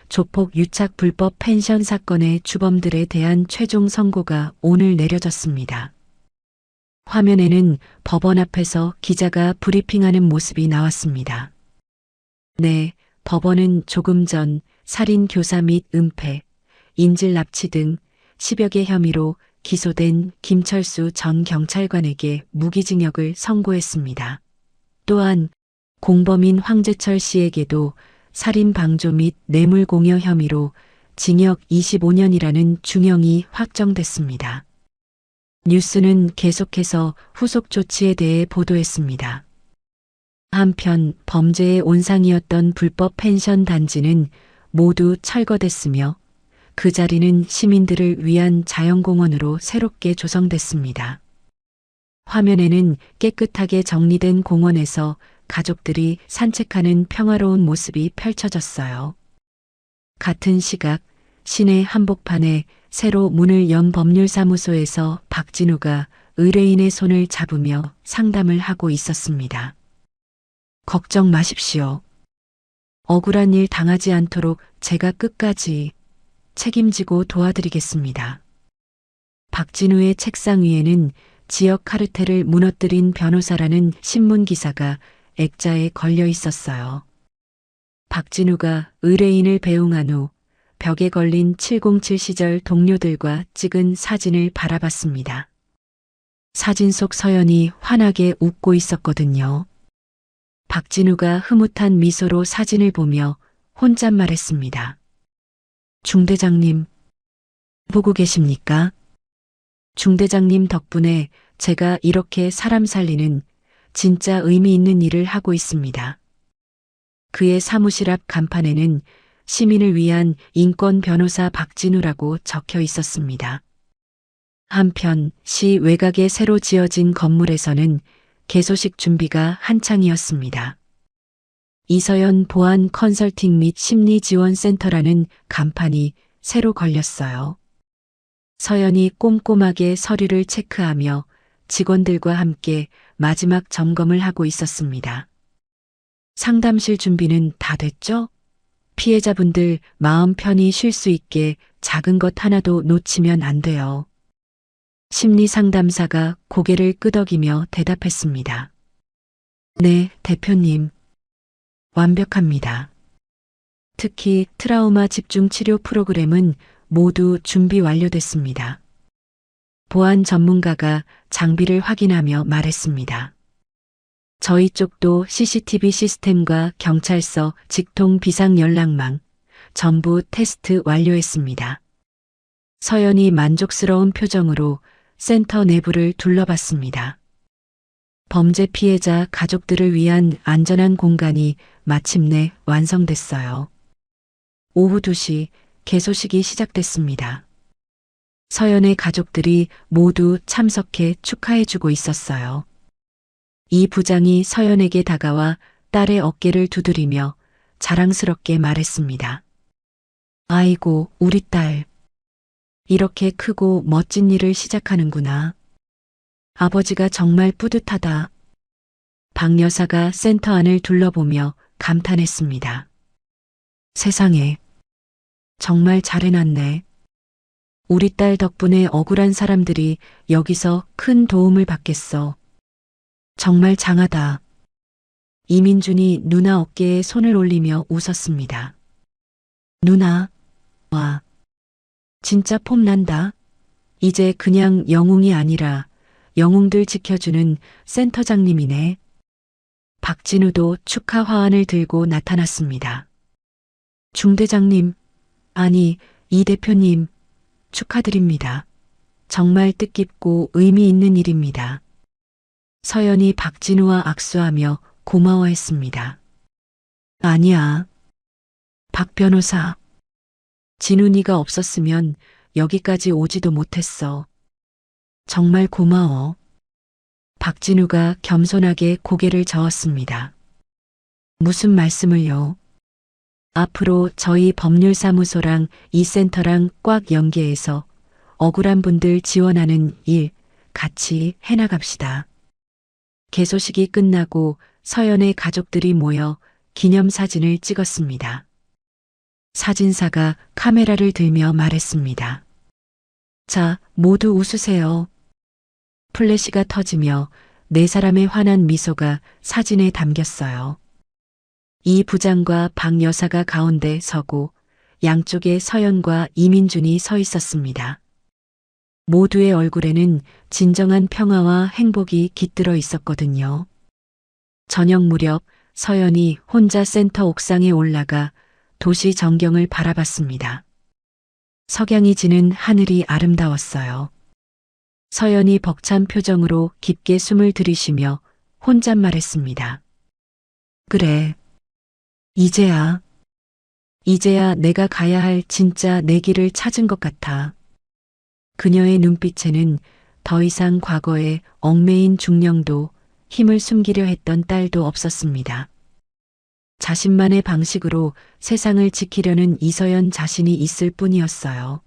조폭 유착 불법 펜션 사건의 주범들에 대한 최종 선고가 오늘 내려졌습니다. 화면에는 법원 앞에서 기자가 브리핑하는 모습이 나왔습니다. 네, 법원은 조금 전 살인 교사 및 은폐, 인질 납치 등 10여 개 혐의로 기소된 김철수 전 경찰관에게 무기징역을 선고했습니다. 또한 공범인 황재철 씨에게도 살인 방조 및 뇌물 공여 혐의로 징역 25년이라는 중형이 확정됐습니다. 뉴스는 계속해서 후속 조치에 대해 보도했습니다. 한편 범죄의 온상이었던 불법 펜션 단지는 모두 철거됐으며 그 자리는 시민들을 위한 자연공원으로 새롭게 조성됐습니다. 화면에는 깨끗하게 정리된 공원에서 가족들이 산책하는 평화로운 모습이 펼쳐졌어요. 같은 시각 시내 한복판에 새로 문을 연 법률사무소에서 박진우가 의뢰인의 손을 잡으며 상담을 하고 있었습니다. 걱정 마십시오. 억울한 일 당하지 않도록 제가 끝까지 책임지고 도와드리겠습니다. 박진우의 책상 위에는 지역 카르텔을 무너뜨린 변호사라는 신문 기사가 액자에 걸려 있었어요. 박진우가 의뢰인을 배웅한 후 벽에 걸린 707 시절 동료들과 찍은 사진을 바라봤습니다. 사진 속 서연이 환하게 웃고 있었거든요. 박진우가 흐뭇한 미소로 사진을 보며 혼잣말했습니다. 중대장님, 보고 계십니까? 중대장님 덕분에 제가 이렇게 사람 살리는 진짜 의미 있는 일을 하고 있습니다. 그의 사무실 앞 간판에는 시민을 위한 인권 변호사 박진우라고 적혀 있었습니다. 한편 시 외곽에 새로 지어진 건물에서는 개소식 준비가 한창이었습니다. 이서연 보안 컨설팅 및 심리지원센터라는 간판이 새로 걸렸어요. 서연이 꼼꼼하게 서류를 체크하며 직원들과 함께 마지막 점검을 하고 있었습니다. 상담실 준비는 다 됐죠? 피해자분들 마음 편히 쉴 수 있게 작은 것 하나도 놓치면 안 돼요. 심리상담사가 고개를 끄덕이며 대답했습니다. 네, 대표님. 완벽합니다. 특히 트라우마 집중 치료 프로그램은 모두 준비 완료됐습니다. 보안 전문가가 장비를 확인하며 말했습니다. 저희 쪽도 CCTV 시스템과 경찰서 직통 비상 연락망 전부 테스트 완료했습니다. 서연이 만족스러운 표정으로 센터 내부를 둘러봤습니다. 범죄 피해자 가족들을 위한 안전한 공간이 마침내 완성됐어요. 오후 2시 개소식이 시작됐습니다. 서연의 가족들이 모두 참석해 축하해주고 있었어요. 이 부장이 서연에게 다가와 딸의 어깨를 두드리며 자랑스럽게 말했습니다. 아이고, 우리 딸. 이렇게 크고 멋진 일을 시작하는구나. 아버지가 정말 뿌듯하다. 박 여사가 센터 안을 둘러보며 감탄했습니다. 세상에, 정말 잘해놨네. 우리 딸 덕분에 억울한 사람들이 여기서 큰 도움을 받겠어. 정말 장하다. 이민준이 누나 어깨에 손을 올리며 웃었습니다. 누나, 와, 진짜 폼난다. 이제 그냥 영웅이 아니라 영웅들 지켜주는 센터장님이네. 박진우도 축하 화환을 들고 나타났습니다. 중대장님, 아니, 이 대표님, 축하드립니다. 정말 뜻깊고 의미 있는 일입니다. 서연이 박진우와 악수하며 고마워했습니다. 아니야. 박 변호사. 진훈이가 없었으면 여기까지 오지도 못했어. 정말 고마워. 박진우가 겸손하게 고개를 저었습니다. 무슨 말씀을요? 앞으로 저희 법률사무소랑 이 센터랑 꽉 연계해서 억울한 분들 지원하는 일 같이 해나갑시다. 개소식이 끝나고 서연의 가족들이 모여 기념사진을 찍었습니다. 사진사가 카메라를 들며 말했습니다. 자, 모두 웃으세요. 플래시가 터지며 네 사람의 환한 미소가 사진에 담겼어요. 이 부장과 박 여사가 가운데 서고 양쪽에 서연과 이민준이 서 있었습니다. 모두의 얼굴에는 진정한 평화와 행복이 깃들어 있었거든요. 저녁 무렵 서연이 혼자 센터 옥상에 올라가 도시 전경을 바라봤습니다. 석양이 지는 하늘이 아름다웠어요. 서연이 벅찬 표정으로 깊게 숨을 들이쉬며 혼잣말했습니다. 그래. 이제야 내가 가야 할 진짜 내 길을 찾은 것 같아. 그녀의 눈빛에는 더 이상 과거에 얽매인 중령도 힘을 숨기려 했던 딸도 없었습니다. 자신만의 방식으로 세상을 지키려는 이서연 자신이 있을 뿐이었어요.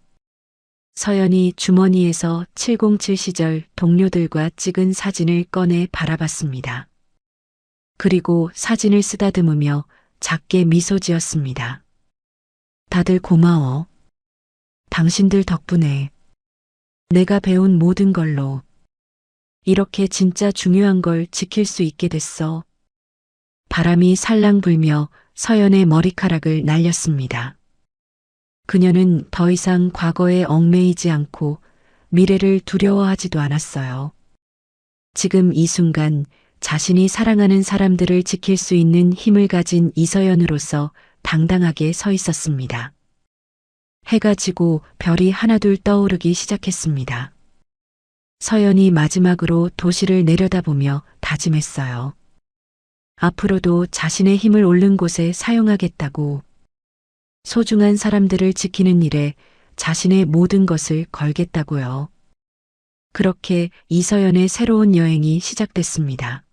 서연이 주머니에서 707 시절 동료들과 찍은 사진을 꺼내 바라봤습니다. 그리고 사진을 쓰다듬으며 작게 미소 지었습니다. 다들 고마워. 당신들 덕분에 내가 배운 모든 걸로 이렇게 진짜 중요한 걸 지킬 수 있게 됐어. 바람이 살랑 불며 서연의 머리카락을 날렸습니다. 그녀는 더 이상 과거에 얽매이지 않고 미래를 두려워하지도 않았어요. 지금 이 순간 자신이 사랑하는 사람들을 지킬 수 있는 힘을 가진 이서연으로서 당당하게 서 있었습니다. 해가 지고 별이 하나둘 떠오르기 시작했습니다. 서연이 마지막으로 도시를 내려다보며 다짐했어요. 앞으로도 자신의 힘을 옳는 곳에 사용하겠다고, 소중한 사람들을 지키는 일에 자신의 모든 것을 걸겠다고요. 그렇게 이서연의 새로운 여행이 시작됐습니다.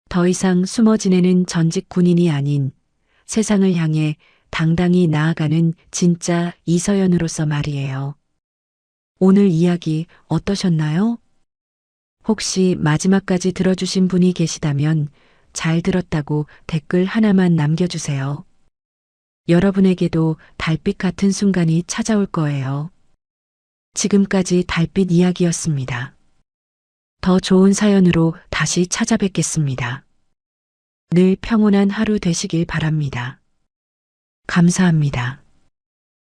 더 이상 숨어 지내는 전직 군인이 아닌 세상을 향해 당당히 나아가는 진짜 이서연으로서 말이에요. 오늘 이야기 어떠셨나요? 혹시 마지막까지 들어주신 분이 계시다면 잘 들었다고 댓글 하나만 남겨주세요. 여러분에게도 달빛 같은 순간이 찾아올 거예요. 지금까지 달빛 이야기였습니다. 더 좋은 사연으로 다시 찾아뵙겠습니다. 늘 평온한 하루 되시길 바랍니다. 감사합니다.